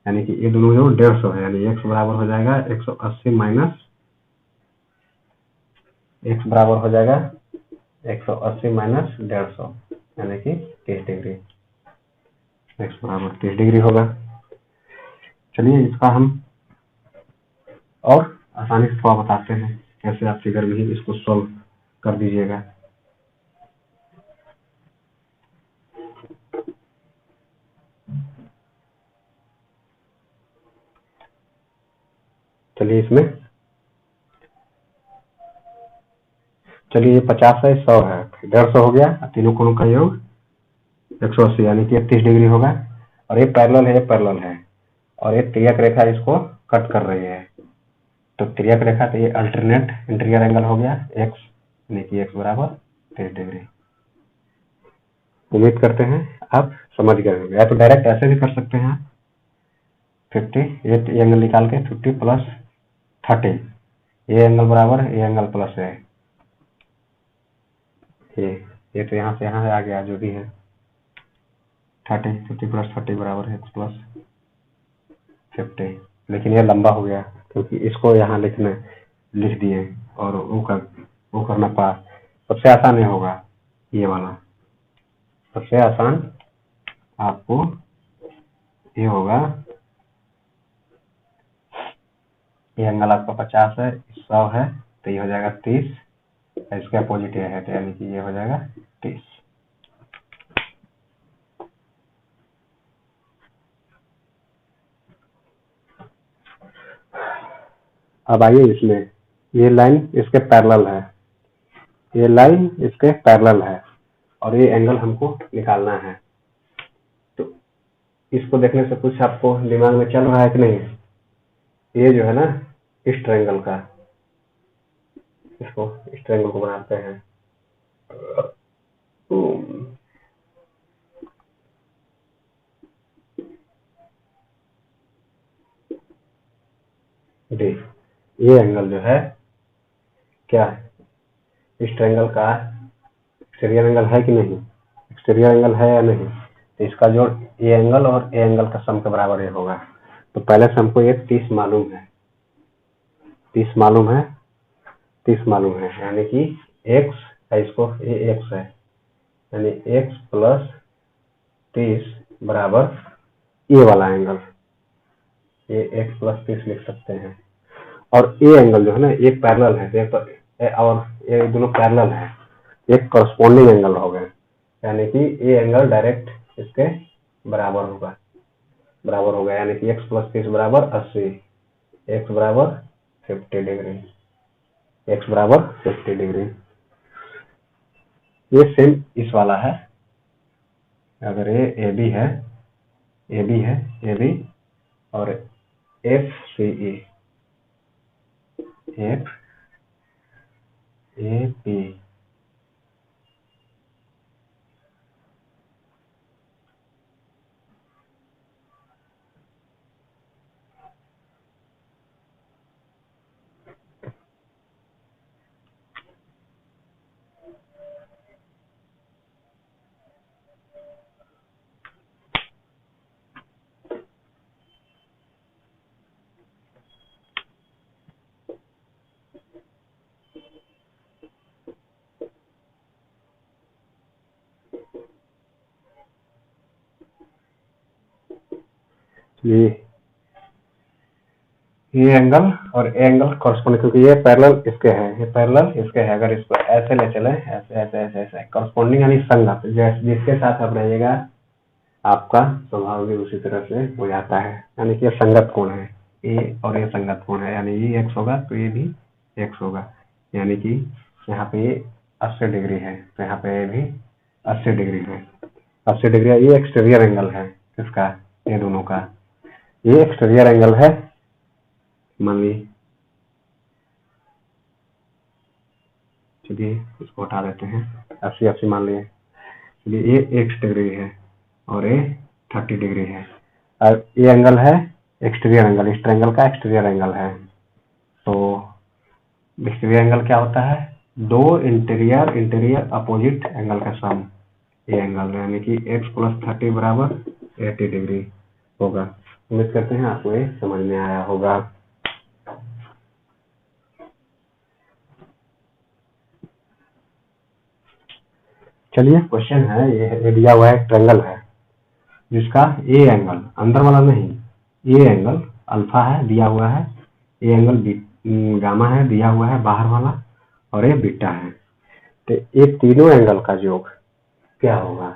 यानी कि ये दोनों जो 150 है, यानी x बराबर हो जाएगा 180 माइनस x बराबर हो जाएगा 180 माइनस 150, यानी कि 30 डिग्री, x बराबर 30 डिग्री होगा। चलिए इसका हम और आसानी से थोड़ा बताते हैं, कैसे आप फिगर में ही इसको सॉल्व कर दीजिएगा। चलिए इसमें चलिए ये 50 है, 100 है, 150 हो गया, तीनों कोणों का योग 180 यानी कि 30 डिग्री होगा। और ये पैरेलल है, ये पैरेलल है, और ये तिर्यक रेखा इसको कट कर रही है, तो तिर्यक रेखा, तो ये अल्टरनेट इंटीरियर एंगल हो गया एक्स, यानी कि एक्स बराबर 30 डिग्री। उम्मीद करते हैं आप समझ गए होंगे, या तो डायरेक्ट ऐसे भी कर सकते हैं 50, ये एंगल निकाल के 50 प्लस 30, ये एंगल बराबर ये एंगल प्लस है, ये तो यहाँ से यहाँ आ गया, जो भी है 30, 50 प्लस 30 बराबर है एक्स प्लस 50। लेकिन ये लंबा हो गया क्योंकि इसको यहाँ लिख दिए और वो करना पा। सबसे आसान ये होगा, ये वाला सबसे आसान आपको ये होगा, ये एंगल आपका 50 है, 100 है, तो ये हो जाएगा 30, इसके अपोजिट ये है, तो यानी कि ये हो जाएगा 30। अब आइए इसमें, ये लाइन इसके पैरेलल है, ये लाइन इसके पैरेलल है, और ये एंगल हमको निकालना है। तो इसको देखने से कुछ आपको दिमाग में चल रहा है कि नहीं? ये जो है ना इस ट्रायंगल का, इसको इस ट्रायंगल को बनाते हैं, देख ये एंगल जो है क्या है, इस ट्रायंगल का एक्सटीरियर एंगल है कि नहीं, एक्सटीरियर एंगल है या नहीं, तो इसका जोड़ ये एंगल और ये एंगल का सम के बराबर ये होगा। तो पहले से हमको ये 30 मालूम है, 30 मालूम है, 30 मालूम है, यानी कि x है, इसको ये x है, यानी x प्लस 30 बराबर ये वाला एंगल, ये x प्लस 30 लिख सकते हैं। और ये एंगल जो है ना ये पैरेलल है, और ये दोनों पैरेलल है, एक करस्पॉन्डिंग एंगल हो गए, यानी कि ये एंगल डायरेक्ट इसके बराबर होगा, यानी कि x प्लस 30 बराबर 80, x बराबर 50 डिग्री, x बराबर 50 डिग्री। ये सेम इस वाला है, अगर ये AB है, AB और FCE, FAP, ये एंगल और ये एंगल कॉरस्पॉन्डिंग, क्योंकि ये पैरेलल इसके है, ये पैरेलल इसके है, अगर इसको ऐसे ले चले, ऐसे कॉरस्पॉन्डिंग यानी संगत, जिसके साथ आप रहिएगा आपका स्वभाव भी उसी तरह से हो जाता है, यानी कि ये संगत कोण है, ये और ये संगत कोण है, यानी ये x होगा तो ये भी x होगा, यानी कि यहाँ पे ये 80 डिग्री है, तो यहाँ पे ये भी 80 डिग्री है, 80 डिग्री। ये एक्सटीरियर एंगल है इसका, ये दोनों का ये एक्सटीरियर एंगल है, मान ली, चलिए इसको हटा देते हैं, 80 मान लिए, चलिए ये x डिग्री है और ये 30 डिग्री है, और ये एंगल है एक्सटीरियर एंगल, इस ट्रायंगल का एक्सटीरियर एंगल है। तो एक्सटीरियर एंगल क्या होता है, दो इंटीरियर अपोजिट एंगल का सम, ये एंगल, यानी कि x प्लस 30 बराबर 80 डिग्री होगा। उम्मीद करते हैं आपको ये समझ में आया होगा। चलिए क्वेश्चन है, ये दिया हुआ है ट्रायंगल है जिसका ये एंगल, अंदर वाला नहीं, ये एंगल अल्फा है दिया हुआ है, ये एंगल गामा है दिया हुआ है बाहर वाला, और ये बीटा है, तो ये तीनों एंगल का योग क्या होगा।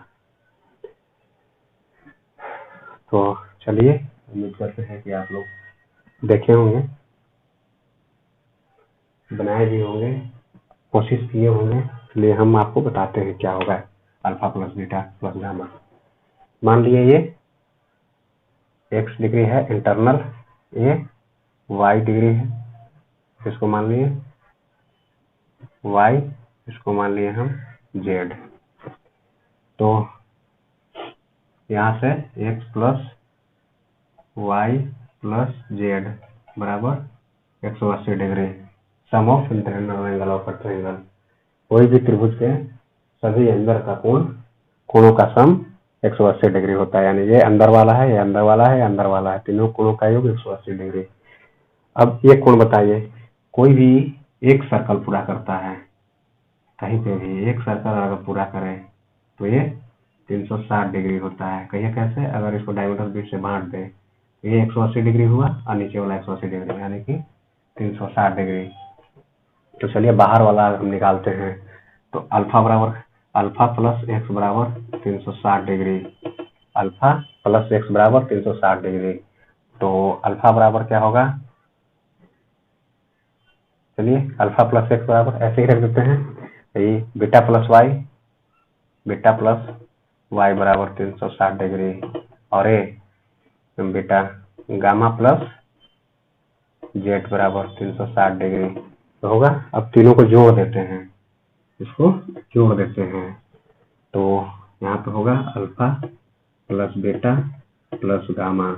तो चलिए उम्मीद करते हैं कि आप लोग देखे होंगे, बनाए भी होंगे, कोशिश किए होंगे, इसलिए हम आपको बताते हैं क्या होगा alpha plus beta plus gamma. मान लिए ये x डिग्री है इंटरनल, ये y डिग्री है, इसको मान लिए y, इसको मान लिए हम z। तो यहाँ से x plus y plus z बराबर 180 degree, sum of internal angle of a triangle. कोई भी त्रिभुज के सभी अंदर का कोणों का सम 180 डिग्री होता है, यानी ये अंदर वाला है, ये अंदर वाला है, ये अंदर वाला है, तीनों कोणों का योग 180 डिग्री। अब एक कोण बताइए, कोई भी एक सर्कल पूरा करता है, कहीं पे भी एक सर्कल अगर पूरा करे तो ये 360 डिग्री होता है। कहिए कैसे? अगर इसको डायमीटर बीच से बांट दे, ये 180 डिग्री हुआ और नीचे वाला 180 डिग्री, यानी कि 360 डिग्री। तो चलिए बाहर वाला हम निकालते हैं, तो अल्फा प्लस एक्स बराबर 360 डिग्री, अल्फा प्लस एक्स बराबर 360 डिग्री। तो अल्फा बराबर क्या होगा? चलिए अल्फा प्लस एक्स बराबर ऐसे ही रख देते हैं, ये बीटा प्लस वाई बराबर 360 डिग्री, और ये बीटा गामा प्लस जेड बराबर 360 डिग्री तो होगा। अब तीनों को जोड़ देते हैं, इसको जोड़ देते हैं, तो यहाँ पे होगा alpha plus beta plus gamma,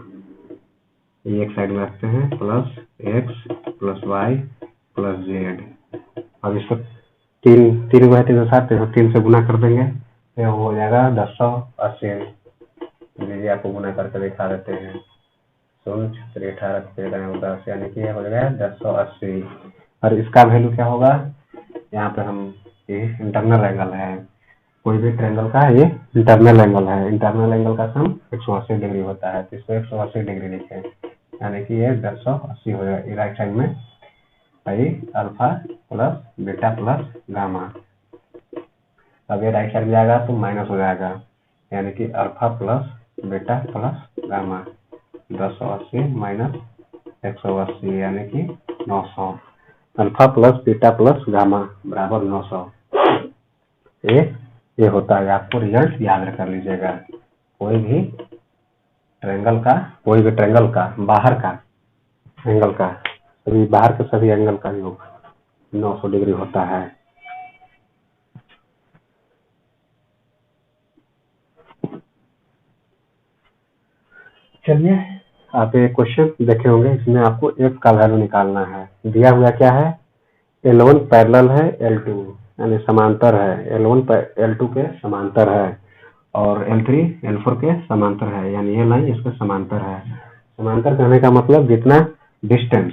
ये एक साइड में रखते हैं, plus x plus y plus z. अब इसको तीन को है 360, 3 से गुना कर देंगे, फिर हो जाएगा 1080। लीजिए आपको गुना करके दिखा देते हैं, 0.18 यानी कि हो जाएगा 1080। और इसका वैल्यू क्या होगा? यहाँ पे हम ये इंटरनल एंगल है, कोई भी ट्रायंगल का ये इंटरनल एंगल है, इंटरनल एंगल का सम 180 डिग्री होता है, तो इसको 180 डिग्री लिखे, यानी कि ये 1080 हो जाएगा राइट साइड में, भाई alpha plus beta plus gamma. अब ये राइट साइड में जाएगा तो माइनस हो जाएगा, यानी कि alpha plus beta plus gamma, 1080 minus 180 यानी कि 900। Alpha plus beta plus gamma बराबर 900। ये होता है, आपको रिजल्ट याद कर लीजिएगा। कोई भी ट्रायंगल का बाहर का एंगल का, सभी बाहर के सभी एंगल का योग 900 डिग्री होता है। चलिए आप एक क्वेश्चन देखे होंगे, इसमें आपको x का वैल्यू निकालना है। दिया हुआ क्या है? L1 पैरेलल है L2, यानी समांतर है, L1 L2 के समांतर है, और L3 L4 के समांतर है, यानी ये लाइन इसके समांतर है। समांतर कहने का मतलब जितना डिस्टेंस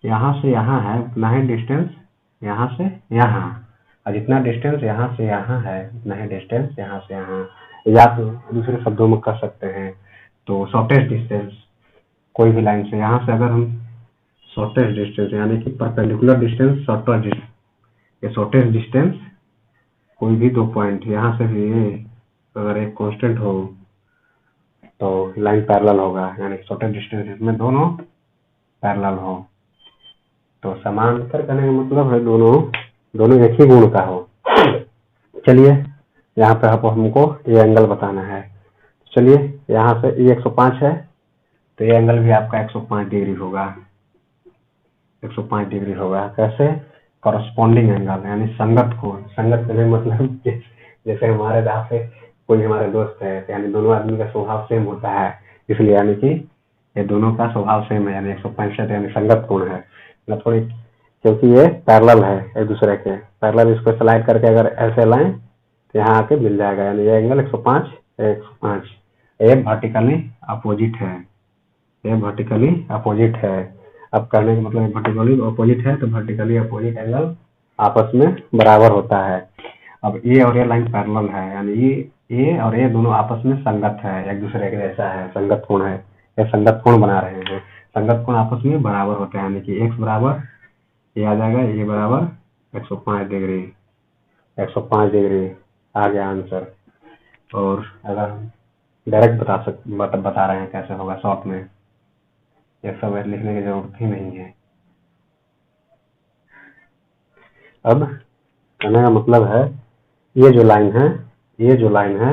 यहाँ से यहाँ है उतना ही डिस्टेंस यहाँ से यहाँ, और जितना डिस्टेंस यहाँ से यहाँ है उतना ही डिस्टेंस यहाँ से यहाँ, या तो दूसरे शब्दों में कह सकते हैं तो शॉर्टेस्ट डिस्टेंस कोई भी लाइन से, यहाँ से अगर हम शॉर्टेस्ट डिस्टेंस यानी कि परपेंडिकुलर डिस्टेंस शॉर्टेस्ट डिस्टेंस कोई भी दो पॉइंट यहाँ से भी अगर एक कांस्टेंट हो तो लाइन पैरेलल होगा, यानी शॉर्टेस्ट डिस्टेंस इसमें दोनों पैरेलल हो। तो समांतर करने का मतलब है दोनों एक ही गुण का हो। चलिए यहाँ पे हमको ये एंगल बताना है। चलिए यहाँ से ये 105 है, तो ये एंगल भी आपका 105 डिग्री होगा, 105 डिग्री होगा। कैसे? कॉरस्पॉन्डिंग एंगल, यानी संगत कोण। संगत का मतलब जैसे हमारे जहाँ पे कोई हमारे दोस्त है, यानी दोनों आदमी का स्वभाव सेम होता है, इसलिए यानी कि ये दोनों का स्वभाव सेम है, यानी 165 यानी संगत कोण है ना थोड़ी, क्योंकि ये पैरेलल है एक दूसरे के। पैरेलल इसको स्लाइड करके अगर ऐसे लाएं तो यहाँ आके मिल जाएगा, यानी ये एंगल 105। ये वर्टिकली अपोजिट है, ये वर्टिकली अपोजिट है। अब करने का मतलब वर्टिकली अपोजिट है, तो वर्टिकली अपोजिट एंगल आपस में बराबर होता है। अब ये और ये लाइन पैरेलल है, यानी ये और ये दोनों आपस में संगत है, एक दूसरे के जैसा है, संगत कोण है, ये संगत कोण बना रहे हैं। संगत कोण आपस में बराबर होते हैं, यानी कि x बराबर ये आ जाएगा, ये बराबर 105 डिग्री, 105 डिग्री आ गया आंसर। और अगर हम डायरेक्ट बता रहे हैं कैसे होगा शॉर्ट में, ये सब लिखने की जरूरत ही नहीं है। अब कहने का मतलब है ये जो लाइन है, ये जो लाइन है,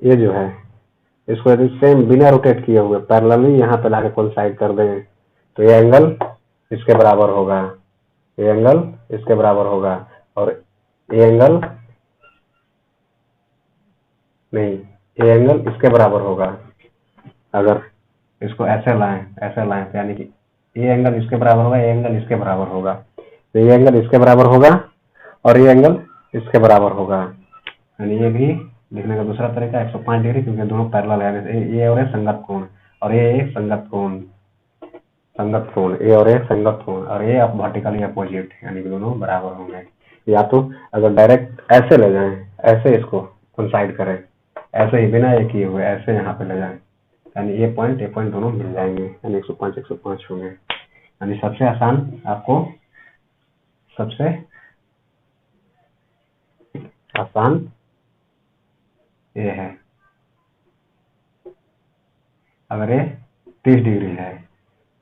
ये जो है, इसको यदि सेम बिना रोटेट किए हुए पैरेलली यहाँ पे लाके कोइंसाइड कर दें तो ये एंगल इसके बराबर होगा, ये एंगल इसके बराबर होगा, और ये एंगल नहीं, ये एंगल इसके बराबर होगा। अगर इसको ऐसे लाएं तो यानी कि ये एंगल इसके बराबर होगा, ये एंगल इसके बराबर होगा, तो ये एंगल इसके बराबर होगा और ये एंगल इसके बराबर होगा। यानी ये भी लिखने का दूसरा तरीका 105 डिग्री, क्योंकि दोनों पैरेलल है। ये और ये संगत कोण, और ये संगत कोण, ये और ये संगत कोण, और ये अब वर्टिकली अपोजिट, यानी कि दोनों बराबर होंगे। या तो अगर डायरेक्ट ऐसे ले जाएं, ऐसे इसको कोइंसाइड करें, ऐसे ही बिना ये किए हुए ऐसे यहाँ पे ले जाएं, यानी ये पॉइंट दोनों मिल जाएंगे, यानी 105 होंगे। यानी सबसे आसान आपको, सबसे आसान ये है। अगर ये 30 डिग्री है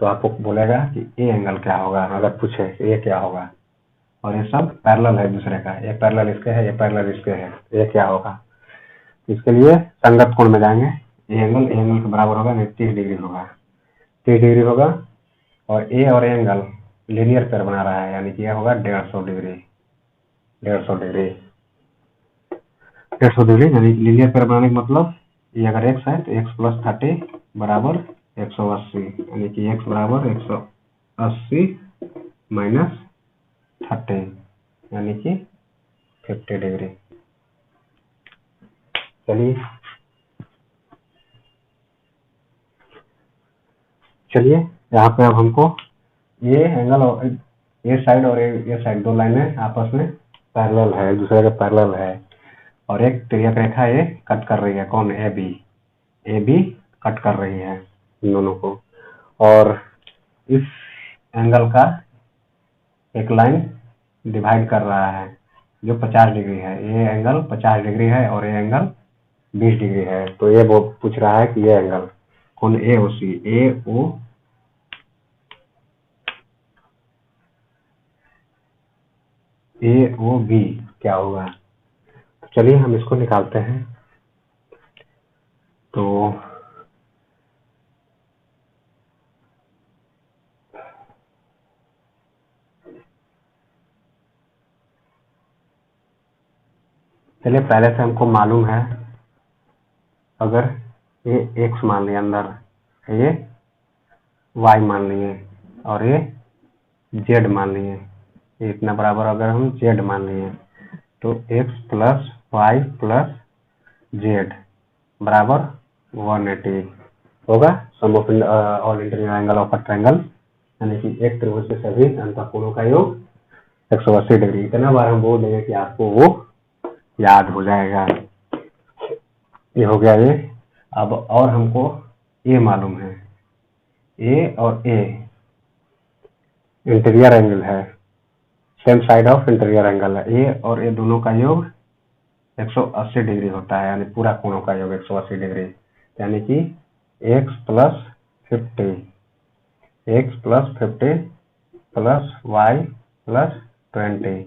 तो आपको बोलेगा कि ये एंगल क्या होगा, अगर पूछे ये क्या होगा, और ये सब पैरेलल है दूसरे का, ये पैरेलल इसके है, ये पैरेलल इसके है, ये क्या होगा। इसके लिए संगत कोण में जाएंगे, ये एंगल के बराबर होगा, नहीं 30 डिग्री होगा, 30 डिग्री होगा, और ए और एंगल लीनियर पेयर बना रहा है, यानी कि यह होगा 150 डिग्री, 150 डिग्री, 150 डिग्री। यानी लीनियर पेयर बनाने का मतलब ये अगर x है तो x प्लस 30 बराबर 180, यानी कि x बराबर 180 माइनस 30, यानी कि 50 डिग्री। चलिए यहाँ पे अब हमको ये एंगल और ये साइड और ये साइड दो लाइनें आपस में पैरेलल है, एक दूसरे के पैरेलल है, और एक तिर्यक रेखा ये कट कर रही है, कौन, ए बी कट कर रही है इन दोनों को, और इस एंगल का एक लाइन डिवाइड कर रहा है जो 50 डिग्री है, ये एंगल 50 डिग्री है और ये एंगल 20 डिग्री है। तो ये वो पूछ रहा है कि ये एंगल कौन, ए ओ बी क्या होगा। तो चलिए हम इसको निकालते हैं। तो चलिए पहले से हमको मालूम है, अगर ये x मान लिया अंदर, ये y मान लिए और ये z मान लिए, ये इतना बराबर अगर हम z मान लिए तो x plus y plus z बराबर 180 होगा, sum of all interior angle of a triangle, यानी कि एक त्रिभुज के सभी अंतःकोणों का योग 180 डिग्री। इतना बार हम बोल देंगे कि आपको वो याद हो जाएगा। ये हो गया ये। अब और हमको ए मालूम है, ए और ए इंटीरियर एंगल है, same side of interior angle है, ए और ए दोनों का योग 180 डिग्री होता है, यानी पूरा कोणों का योग 180 डिग्री, यानी कि x plus 50 plus y plus 20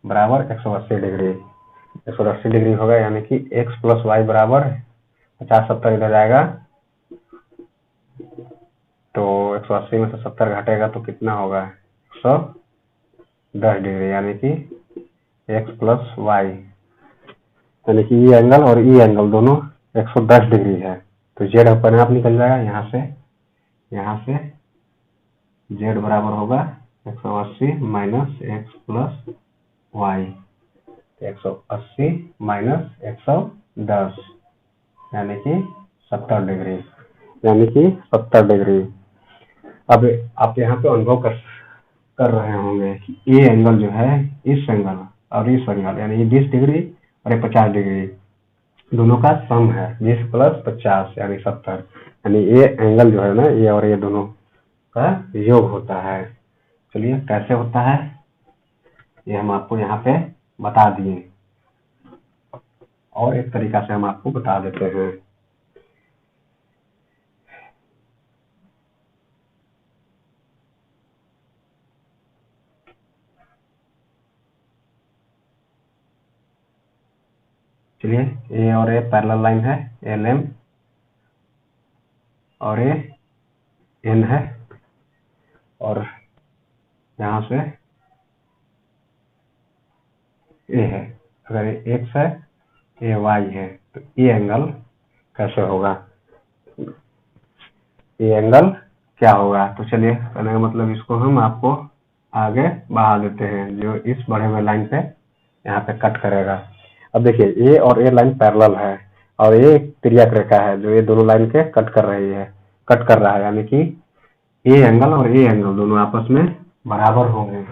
बराबर 180 डिग्री, 180 डिग्री होगा, यानी कि x प्लस वाई बराबर 50-70 इधर जाएगा तो 180 में से 70 घटेगा तो कितना होगा, 110 डिग्री, यानी कि x प्लस वाई, यानी कि ये एंगल और ये एंगल दोनों 110 डिग्री है। तो जेड अपने आप निकल जाएगा, यहाँ से जेड बराबर होगा 180 minus x plus y, 180 minus 110 यानी कि 70 डिग्री, यानी कि 70 डिग्री। अब आप यहाँ पे अनुभव कर रहे होंगे कि ये एंगल जो है, इस एंगल और इस एंगल, यानी ये 20 डिग्री और ये 50 डिग्री दोनों का सम है, 20 प्लस 50 यानी 70, यानी ये एंगल जो है ना, ये और ये दोनों का योग होता है। चलिए कैसे होता है ये हम आपको यहाँ पे बता दिए, और एक तरीका से हम आपको बता देते हैं। चलिए ए और ए पैरेलल लाइन है, एल एम, और ये एन है, और यहाँ से ए है। अगर ये एक्स है, ये वाई है, तो ये एंगल कैसे होगा, ये एंगल क्या होगा। तो चलिए कहने का मतलब इसको हम आपको आगे बढ़ा देते हैं, जो इस बढ़े हुए लाइन पे यहाँ पे कट करेगा। अब देखिए ए और ए लाइन पैरेलल है, और ये तिर्यक रेखा है जो ये दोनों लाइन के कट कर रही है, कट कर रहा है, यानी कि ए एंगल और ए एंगल दोनों आपस में बराबर होंगे।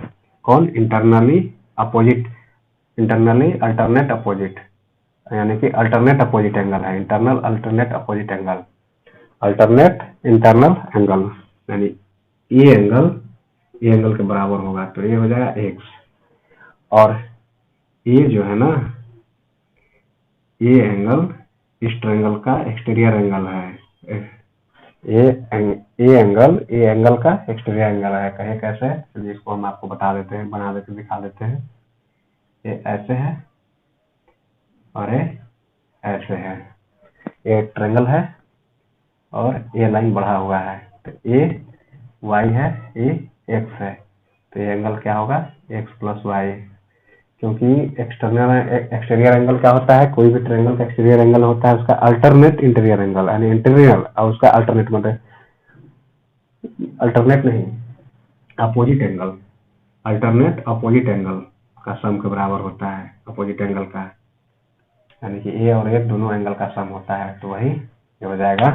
कौन, internally opposite, internally alternate opposite, यानी कि अल्टरनेट अपोजिट एंगल है, internal alternate opposite angle, alternate internal angle, यानी ये एंगल के बराबर होगा। तो ये हो जाएगा एक्स, और ये जो है ना, ये एंगल इस ट्रायंगल का एक्सटीरियर एंगल है। ये एंगल का एक्सटीरियर एंगल है। कहे कैसे, चलिए इसको हम आपको बता देते हैं, बना देते दिखा देते हैं। ये ऐसे है और ये ऐसे है, ये ट्रायंगल है और ये लाइन बढ़ा हुआ है, तो ये वाई है, ये एक्स है, तो ये एंगल क्या होगा, एक्स प्लस वाई। क्योंकि एक्सटीरियर एंगल क्या होता है, कोई भी ट्रायंगल का एक्सटीरियर एंगल होता है उसका अल्टरनेट इंटीरियर एंगल, यानी इंटीरियर और उसका अल्टरनेट, मतलब अल्टरनेट नहीं, opposite angle, alternate opposite angle का सम के बराबर होता है, अपोजिट एंगल का, यानी कि ए और ए दोनों एंगल का सम होता है। तो वही ये हो जाएगा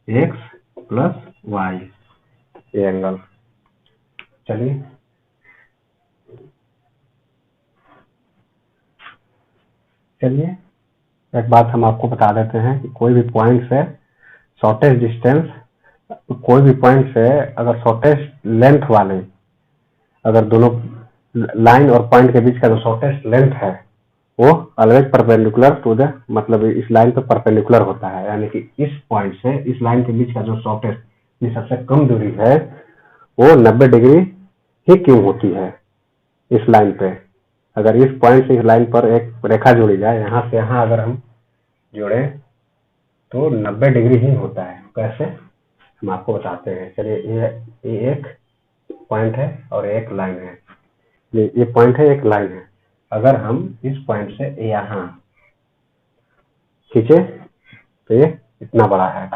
एक्स प्लस वाई, ये एंगल। चलिए एक बात हम आपको बता देते हैं कि कोई भी पॉइंट से शॉर्टेस्ट डिस्टेंस, कोई भी पॉइंट से अगर शॉर्टेस्ट लेंथ वाले, अगर दोनों लाइन और पॉइंट के बीच का जो शॉर्टेस्ट लेंथ है वो ऑलवेज परपेंडिकुलर टू द, मतलब इस लाइन पे परपेंडिकुलर होता है, यानी कि इस पॉइंट से इस लाइन के बीच का जो शॉर्टेस्ट, ये सबसे कम दूरी है, वो 90 डिग्री ही क्यों होती है इस लाइन पे। अगर इस पॉइंट से इस लाइन पर एक रेखा जोड़ी जाए, यहाँ से यहाँ अगर हम जोड़े तो 90 डिग्री ही होता है। कैसे, हम आपको बताते हैं। चलिए ये एक पॉइंट है और एक लाइन है, ये पॉइंट है, एक लाइन है। अगर हम इस पॉइंट से यहाँ खींचे तो ये इतना बड़ा है,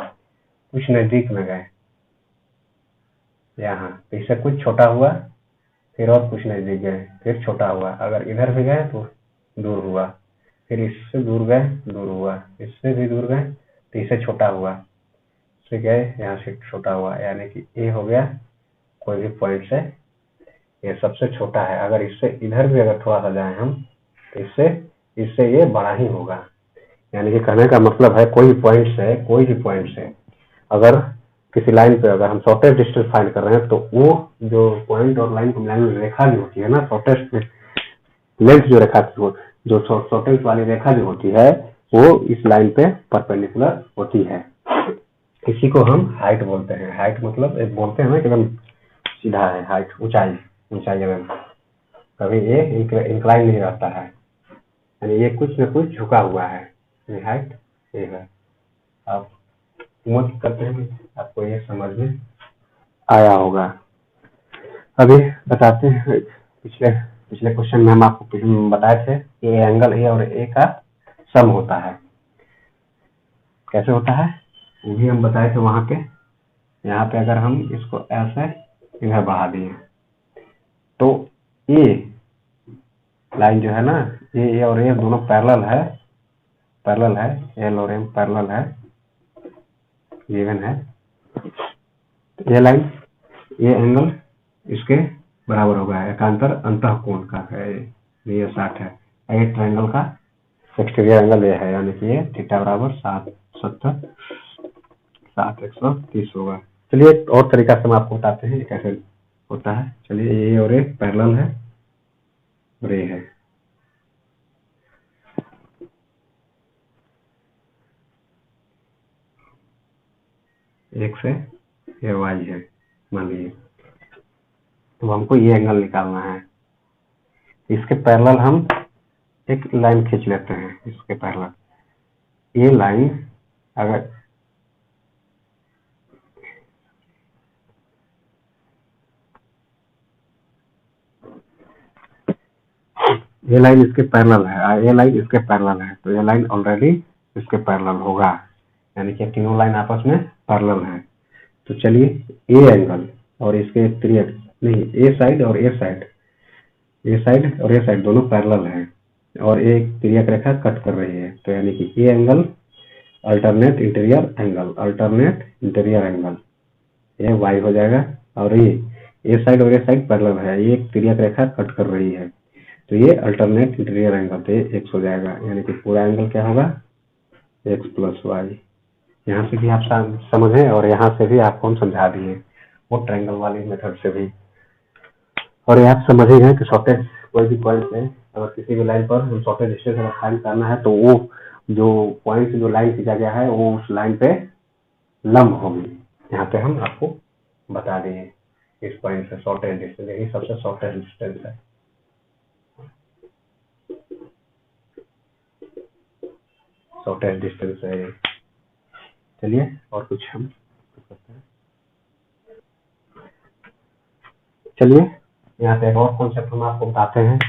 कुछ नजदीक में गए यहाँ, तो इससे कुछ छोटा हुआ, फिर और कुछ नजदीक गए, फिर छोटा हुआ, अगर इधर भी गए तो दूर हुआ, फिर इससे दूर गए, दूर हुआ, इससे भी दूर गए तो इससे छोटा हुआ, इससे गए यहाँ से छोटा हुआ, यानी कि ये हो गया कोई भी पॉइंट से ये सबसे छोटा है। अगर इससे इधर भी अगर थोड़ा सा जाए हम तो इससे ये बड़ा ही होगा। यानी कि कहने का मतलब है कोई भी पॉइंट से अगर किसी लाइन पे अगर हम शॉर्टेस्ट डिस्टेंस फाइंड कर रहे हैं, तो वो जो पॉइंट और लाइन को मिलाने वाली रेखा जो होती है ना, शॉर्टेस्ट लेंथ जो रेखा की, जो शॉर्टेस्ट वाली रेखा जो होती है, वो इस लाइन पे परपेंडिकुलर होती है। इसी को हम हाइट बोलते हैं। हाइट मतलब एक बोलते हैं ना एकदम सीधा है, हाइट ऊंचाई अगर कभी ये इंक्लाइन नहीं रहता है, यानी ये कुछ न कुछ झुका हुआ है, हाइट ये है। आप उम्मीद करते हैं आपको ये समझ में आया होगा। अभी बताते हैं, पिछले क्वेश्चन में हम आपको बताए थे कि एंगल ए और ए का सम होता है, कैसे होता है वो भी हम बताए थे वहां पे। यहाँ पे अगर हम इसको ऐसे इधर बढ़ा दिए तो ये लाइन जो है ना, ये और ये दोनों पैरेलल है, एल और एम पैरेलल है, गिवन है। ये लाइन, ये एंगल इसके बराबर होगा, एकांतर अंतःकोण का है, ये 60 है। ये ट्रायंगल का एक्सटीरियर एंगल ये है, यानी कि ये थीटा बराबर 60 130 होगा। चलिए एक और तरीका से हम आपको बताते हैं कैसे होता है। चलिए ये और ये पैरेलल है और ये है, एक से ये वाई है मान लीजिए, तो हमको ये एंगल निकालना है। इसके पैरेलल हम एक लाइन खींच लेते हैं इसके पैरेलल। ये लाइन अगर ये लाइन इसके पैरेलल है, ये लाइन इसके पैरेलल है, तो ये लाइन ऑलरेडी इसके पैरेलल होगा, यानी कि तीनों लाइन आपस में पैरेलल है। तो चलिए ए एंगल और इसके त्रियक नहीं, ए साइड और ए साइड, ए साइड और ए साइड दोनों पैरेलल है और एक तिर्यक रेखा कट कर रही है, तो यानी कि A angle alternate interior angle, alternate interior angle, ये वाई हो जाएगा। और ये ए साइड और ए साइड पैरेलल है, ये एक तिर्यक रेखा कट कर रही है, तो ये अल्टरनेट इंटीरियर एंगल, तो ये एक्स हो जाएगा, यानी कि पूरा एंगल क्या होगा, एक्स प्लस वाई। यहाँ से भी आप समझे और यहाँ से भी आपको हम समझा दिए वो ट्रायंगल वाली मेथड से भी। और ये आप समझ ही गए कि शॉर्टेज कोई भी पॉइंट है, अगर किसी भी लाइन पर हम शॉर्टेज डिस्टेंस अगर फाइंड करना है तो वो जो पॉइंट जो लाइन खींचा गया है वो उस लाइन पे लंब होगी। यहाँ पे हम आपको बता दिए इस पॉइंट से शॉर्टेज डिस्टेंस, यही सबसे शॉर्टेज डिस्टेंस है। शॉर्टेज डिस्टेंस है ये। चलिए और कुछ हम करते हैं। चलिए यहाँ पे एक और कॉन्सेप्ट हम आपको बताते हैं।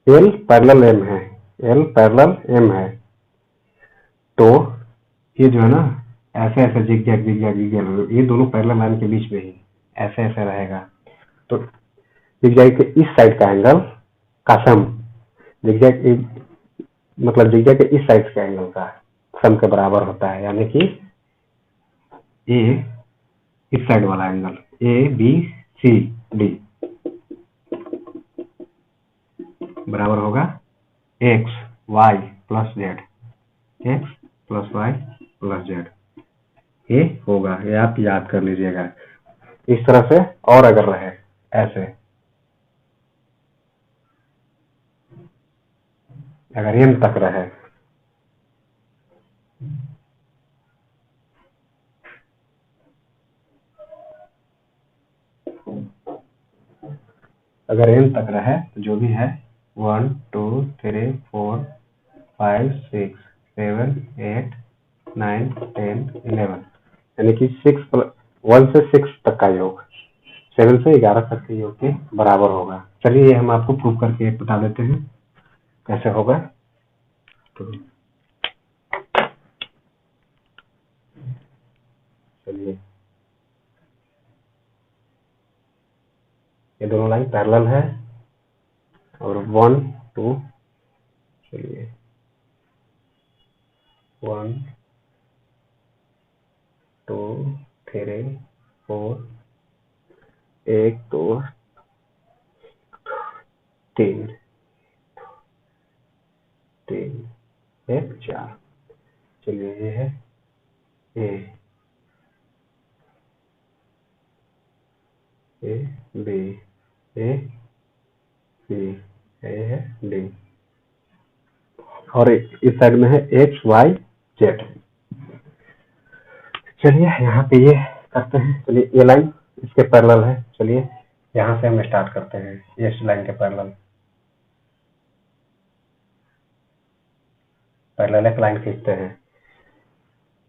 एल पैरेलल एम है, एल पैरेलल एम है, तो ये जो है ना ऐसे ऐसे जिग-जैग जिग-जैग जिग-जैग, ये दोनों पैरेलल लाइन के बीच में ही ऐसे ऐसे रहेगा, तो जिग-जैग के इस साइड का एंगल का सम जिग-जैग मतलब जिग-जैग के इस साइड के एंगल का सम के बराबर होता है, यानी कि ए इस साइड वाला angle A B C D बराबर होगा x y plus z, x plus y plus z, ये होगा। ये आप याद कर लीजिएगा इस तरह से। और अगर रहे ऐसे, अगर एम तक रहे, अगर एम तक रहे तो जो भी है 1 2 3 4 5 6 7 8 9 10 11, यानी कि 1 से 6 तक का योग 7 से 11 तक के योग के बराबर होगा। चलिए ये हम आपको प्रूव करके बता देते हैं कैसे होगा। तो चलिए ये दोनों लाइन पैरेलल है और 1 2, चलिए 1 2 3 4 1 2 3 3 1 4। चलिए ये है ए बी ए सी, ए है डी, और इस साइड में है एक्स वाई जेड। चलिए यहाँ पे ये करते हैं। चलिए ये लाइन इसके पैरेलल है, चलिए यहाँ से हम स्टार्ट करते हैं इस लाइन के पैरेलल एक लाइन खींचते हैं।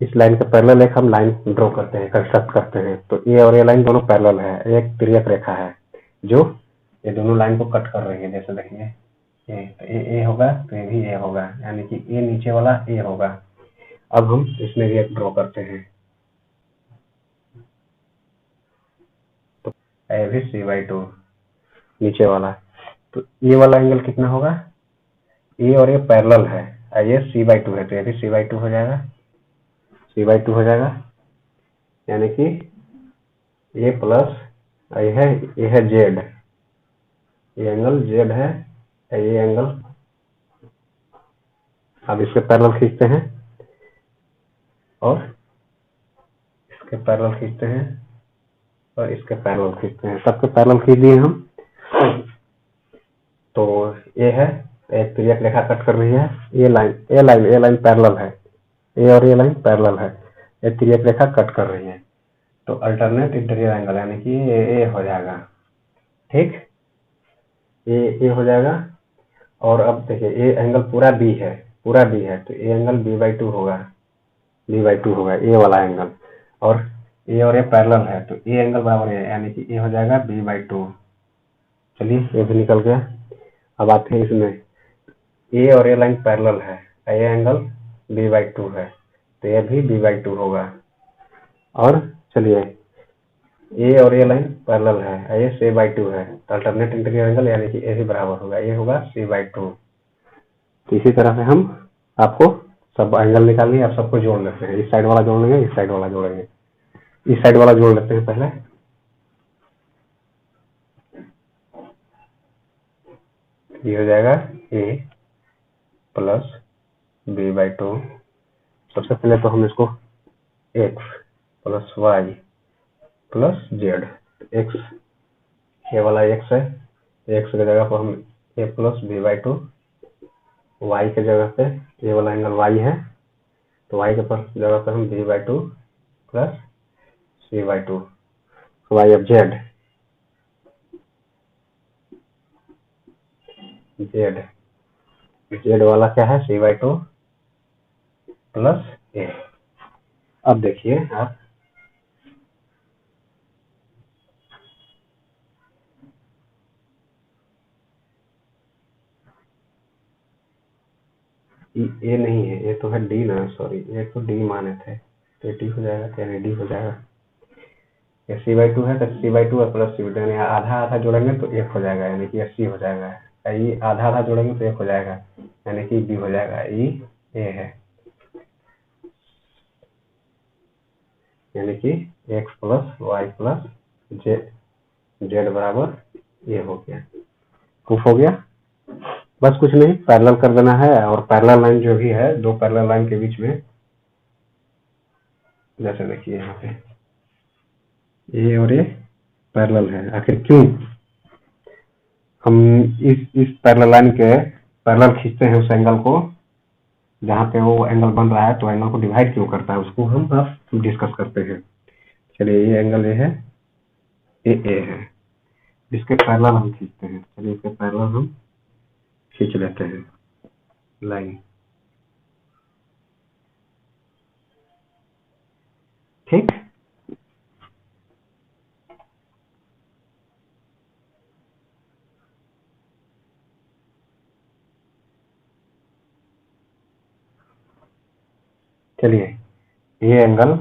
इस लाइन के पैरेलल एक हम लाइन ड्रॉ करते हैं, कंस्ट्रक्ट करते हैं। तो ये और ये लाइन दोनों पैरेलल है, एक तिर्यक रेखा है जो ये दोनों लाइन को कट कर रही है। जैसे देखिए ये तो ए होगा, तो ये भी ए होगा, यानी कि ए नीचे वाला ए होगा। अब हम इसमें भी एक ड्रॉ करते हैं, तो ए भी c/2 नीचे वाला, तो ये वाला एंगल कितना होगा, ए और ये पैरेलल है, ये c/2 है, तो ये भी c/2 हो जाएगा, c/2 हो जाएगा, यानी कि ए प्लस ये है जेड, ये एंगल जेड है, ये एंगल। अब इसके पैरेलल खींचते हैं और इसके पैरेलल खींचते हैं और इसके पैरेलल खींचते हैं, सबके पैरेलल खींच दिए हम। तो ये है एक तिर्यक रेखा कट कर रही है, ये लाइन पैरेलल है, ए और ये लाइन पैरेलल है, ये तिर्यक रेखा कट कर रही है, तो अल्टरनेट इंटीरियर एंगल यानी कि ये हो जाएगा, ठीक, ये हो जाएगा। और अब देखिए ए एंगल पूरा बी है, पूरा बी है, तो ए एंगल b/2 होगा, b/2 होगा ए वाला एंगल। और ए और ए पैरेलल है, तो ए एंगल बराबर है, यानी कि ए हो जाएगा b/2। चलिए ये भी निकल गया। अब आते हैं इसमें, ए और ए लाइन पैरेलल है, ए एंगल b/2 है, तो ये भी b/2 होगा। और चलिए ए और ए लाइन पैरेलल है, ए c/2 है, तो अल्टरनेट इंटीरियर एंगल यानी कि ए भी बराबर होगा, ए होगा c/2। तो इसी तरह से हम आपको सब एंगल निकालनी है, आप सबको जोड़ लेते हैं, इस साइड वाला जोड़ लेंगे, इस साइड वाला जोड़ेंगे। इस साइड वाला जोड़ लेते हैं पहले। ये हो जाएगा ए प्लस b/2। सबसे पहले तो हम इसको x plus y plus z, x ये वाला x है, x की जगह पर हम a प्लस b/2, y के जगह पे ये वाला एंगल y है, तो y के जगह पर हम b/2 plus c/2, y of Z, Z वाला क्या है c/2 प्लस a। अब देखिए आप ए नहीं है, ये तो है डी ना, सॉरी ये तो डी माने थे, तो डी हो जाएगा, क्या डी हो जाएगा, ये c/2 है, तो c/2 और प्लस c/2 यानी आधा आधा जोड़ेंगे तो 1 हो जाएगा, यानी कि 80 हो जाएगा। ये आधा आधा जोड़ेंगे तो 1 हो जाएगा, यानी कि बी हो जाएगा, ई ए है, यानी कि x plus y plus z बराबर ये हो गया। प्रूफ हो गया। बस कुछ नहीं, पैरेलल कर देना है, और पैरेलल लाइन जो भी है, दो पैरेलल लाइन के बीच में, जैसे देखिए यहाँ पे ए और ए पैरेलल है, आखिर क्यों हम इस पैरेलल लाइन के पैरेलल खींचते हैं उस एंगल को जहाँ पे वो एंगल बन रहा है, तो एंगल को डिवाइड क्यों करता है, उसको हम अब डिस्कस करते हैं। चलिए ये एंगल ए है, ए है, इसके पैरेलल हम खींचते हैं। चलिए इसके पैरेलल हम खींच लेते हैं लाइन, ठीक। चलिए ये एंगल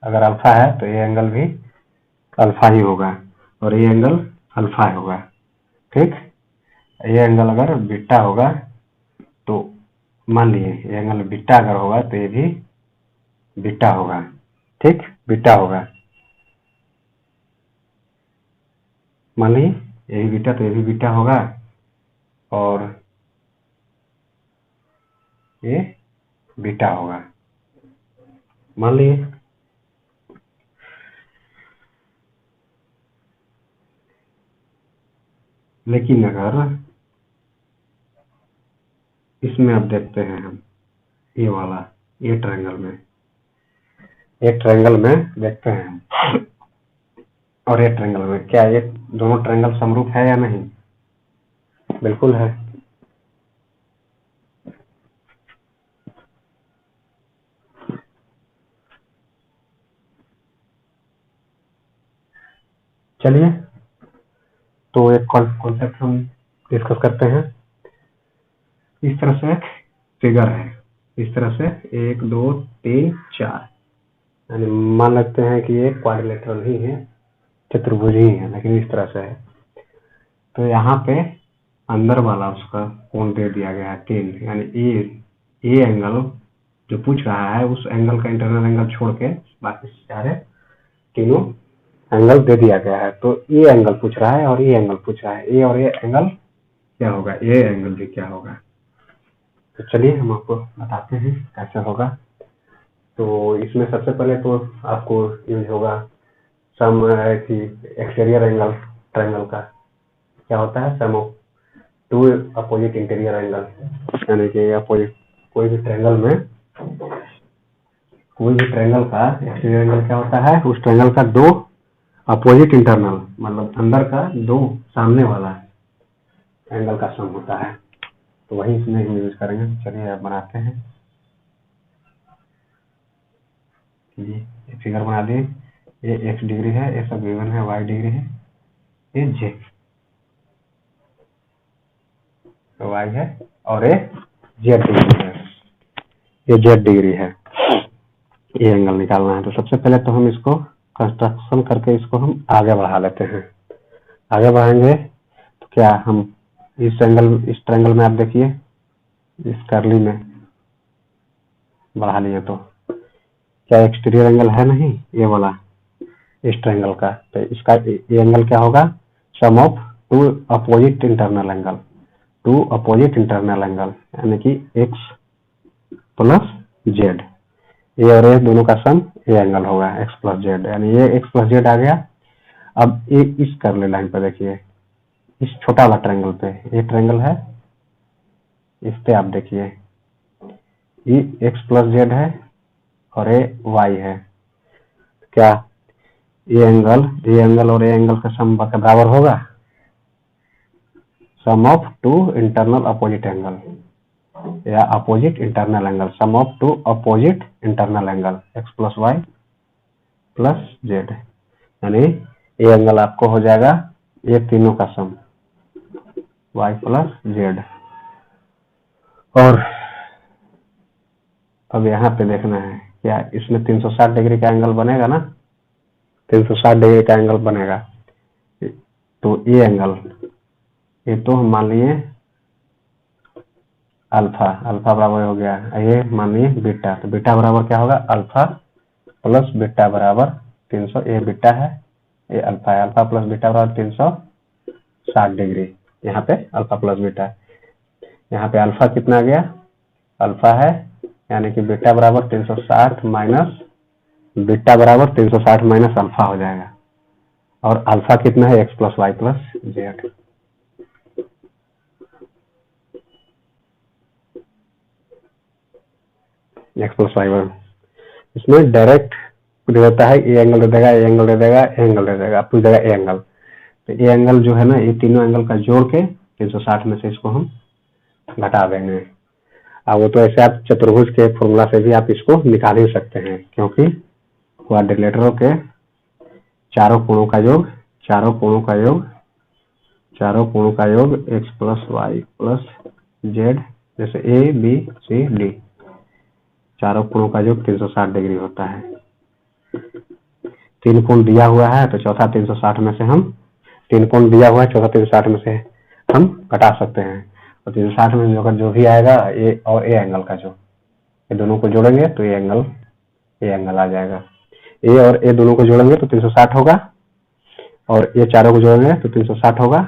अगर अल्फा है तो ये एंगल भी अल्फा ही होगा, और ये एंगल अल्फा होगा, ठीक। ये एंगल अगर बीटा होगा तो मान लिए ये एंगल बीटा अगर होगा तो ये भी बीटा होगा, ठीक, बीटा होगा, मान ली ये भी बीटा, तो ये भी बीटा होगा, और ये बीटा होगा, मान लिए। लेकिन अगर इसमें अब देखते हैं हम ये वाला, ये ट्रायंगल में, एक ट्रायंगल में देखते हैं हम, और ये ट्रायंगल में क्या ये दोनों ट्रायंगल समरूप है या नहीं, बिल्कुल है। चलिए तो एक कॉन्सेप्ट हम डिस्कस करते हैं। इस तरह से एक फिगर है, इस तरह से 1 2 3 4, यानी मान लेते हैं कि ये क्वाड्रिलेटरल ही है, चतुर्भुज ही है, लेकिन इस तरह से है। तो यहाँ पे अंदर वाला उसका कोण दे दिया गया है 3, यानी ए एंगल जो पूछ रहा है उस एंगल का इंटरनल एंगल छोड़ के बाकी सारे तीनों एंगल दे दिया गया है। तो ए एंगल पूछ रहा है और ए एंगल पूछ रहा है, ए और ए एंगल क्या होगा, ए एंगल भी क्या होगा। तो चलिए हम आपको बताते हैं कैसे होगा। तो इसमें सबसे पहले तो आपको यूज होगा सम एक्सटीरियर एंगल ट्रायंगल का, क्या होता है, sum of two opposite interior angle, यानी कि अपोजिट कोई भी ट्रायंगल का एक्सटीरियर एंगल क्या होता है, उस ट्रायंगल का दो अपोजिट इंटरनल, मतलब अंदर का दो सामने वाला एंगल का सम होता है। तो वही इसमें हम यूज करेंगे। चलिए अब बनाते हैं। ये फिगर बना दिए। ये x डिग्री है, ये सब गिवन है, y डिग्री है, ये z y है, और ये z डिग्री है, ये z डिग्री है। ये एंगल निकालना है। तो सबसे पहले तो हम इसको कंस्ट्रक्शन करके इसको हम आगे बढ़ा लेते हैं। आगे बढ़ाएंगे तो क्या हम इस ट्रायंगल में आप देखिए, इस कर्ली में बढ़ा लिए तो क्या एक्सटीरियर एंगल है नहीं, ये वाला इस ट्रायंगल का। तो इसका ये एंगल क्या होगा, sum of two opposite internal angle, two opposite internal angle, यानी कि x प्लस जेड, ये और ये दोनों का सम ये एंगल होगा x प्लस जेड, यानी ये x प्लस जेड आ गया। अब ये इस कर्ली लाइन पर देखिए, इस छोटा वाला ट्रायंगल पे, ये ट्रायंगल है, इस पे आप देखिए ये x प्लस जेड है और ये y है। क्या ये एंगल और ये एंगल का सम बराबर होगा, sum of two internal opposite angle या opposite internal angle, sum of two opposite internal angle x plus y plus z, यानी ये एंगल आपको हो जाएगा ये तीनों का सम y प्लस जेड। और अब यहाँ पे देखना है क्या इसमें 360 डिग्री का एंगल बनेगा ना, 360 डिग्री का एंगल बनेगा। तो ये एंगल, ये तो हम मान लिए अल्फा बराबर हो गया, ये मान लिए बीटा, तो बीटा बराबर क्या होगा, अल्फा प्लस बीटा बराबर 300, ये बीटा है, ये अल्फा है, अल्फा प्लस बीटा बराबर 360 डिग्री। यहाँ पे अल्फा प्लस बीटा, यहाँ पे अल्फा कितना आ गया, अल्फा है, यानी कि बीटा बराबर 360 माइनस बीटा बराबर 360 माइनस अल्फा हो जाएगा, और अल्फा कितना है, x plus y plus z. X plus y, इसमें डायरेक्ट रहता है, ये एंगल दे देगा, ये एंगल दे देगा, एंगल दे देगा, पूरी जगह ए एंगल। तो ये एंगल जो है ना, ये तीनों एंगल का जोड़ के 360 में से इसको हम घटा देंगे। अब वो तो ऐसे आप चतुर्भुज के फॉर्मूला से भी आप इसको निकाल ही सकते हैं, क्योंकि क्वाड्रिलेटरल के चारों कोणों का योग, चारों कोणों का योग x plus y plus z, जैसे ए बी सी डी, चारों कोणों का योग 360 डिग्री होता है। तीन कोण दिया हुआ है तो चौथा 360 में से हम, तीन कोण दिया हुआ है चौथा 360 में से हम घटा सकते हैं। और 360 में जो भी आएगा ये और ए एंगल का, जो ये दोनों को जोड़ेंगे तो ये एंगल आ जाएगा। ए और ए दोनों को जोड़ेंगे तो 360 होगा, और ये चारों को जोड़ेंगे तो 360 होगा,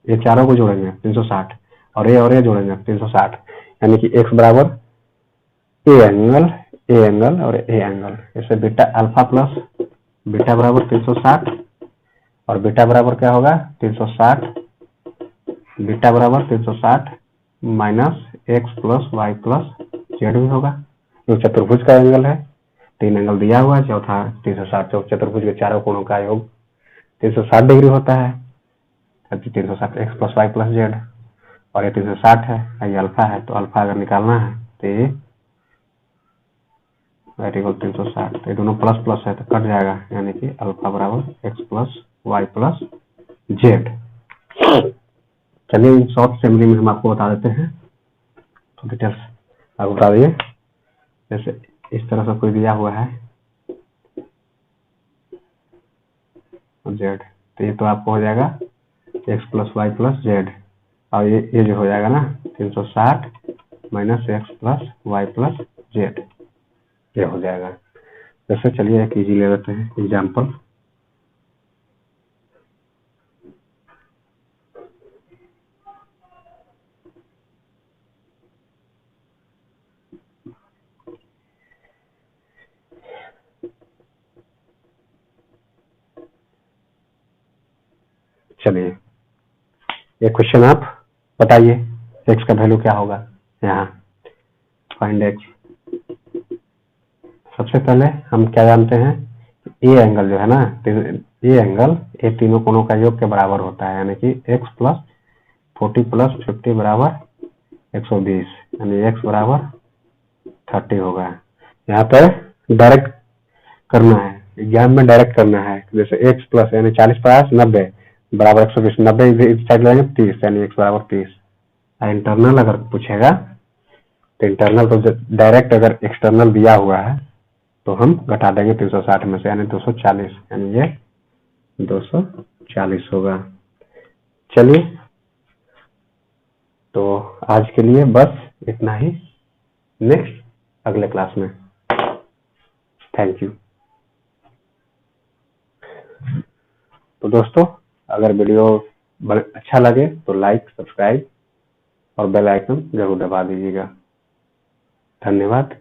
ये चारों को जोड़ेंगे 360, और ये जोड़ेंगे 360, यानी कि x बराबर ए एंगल और ए एंगल। जैसे बीटा अल्फा प्लस बीटा बराबर 360, और बीटा बराबर क्या होगा 360, बीटा बराबर 360 minus x plus y plus z भी होगा, जो चतुर्भुज का एंगल है। तीन एंगल दिया हुआ है, चौथा 360, चतुर्भुज के चारों कोणों का योग 360 डिग्री होता है। 360 x plus y plus z, और ये 360 है, ये अल्फा है, तो अल्फा अगर निकालना है तो ये इक्वल 360, तो ये दोनों प्लस प्लस है तो कट जाएगा, यानी कि अल्फा बराबर x plus y plus z. चलिए शॉर्ट असेंबली में हम आपको बता देते हैं, तो डिटेल्स आपको बता दिए। जैसे इस तरह से कोई दिया हुआ है जेड, तो ये तो आपको हो जाएगा x plus y plus z, और ये जो हो जाएगा ना 360 minus x plus y plus z, ये हो जाएगा। जैसे चलिए एक इजी ले लेते हैं एग्जाम्पल। चलिए एक क्वेश्चन आप बताइए, x का वैल्यू क्या होगा, यहाँ फाइंड x। सबसे पहले हम क्या जानते हैं, ये एंगल जो है ना, ये एंगल ये तीनों कोणों का योग के बराबर होता है, यानी कि x प्लस 40 प्लस 50 बराबर 120 यानी x बराबर 30 होगा। यहाँ पर डायरेक्ट करना है, एग्जाम में डायरेक्ट करना है। जैसे x प्लस यानी 40 प्लस 90 बराबर 120, 90 इस साइड लाएंगे 30 यानी x बराबर 30। इंटरनल अगर पूछेगा तो इंटरनल तो डायरेक्ट अगर एक्सटर्नल दिया हुआ है तो हम घटा देंगे 360 में से यानी 240, यानी ये 240 होगा। चलिए, तो आज के लिए बस इतना ही, नेक्स्ट अगले क्लास में। Thank you. तो दोस्तों, अगर वीडियो अच्छा लगे तो लाइक, सब्सक्राइब और बेल आइकन जरूर दबा दीजिएगा। धन्यवाद।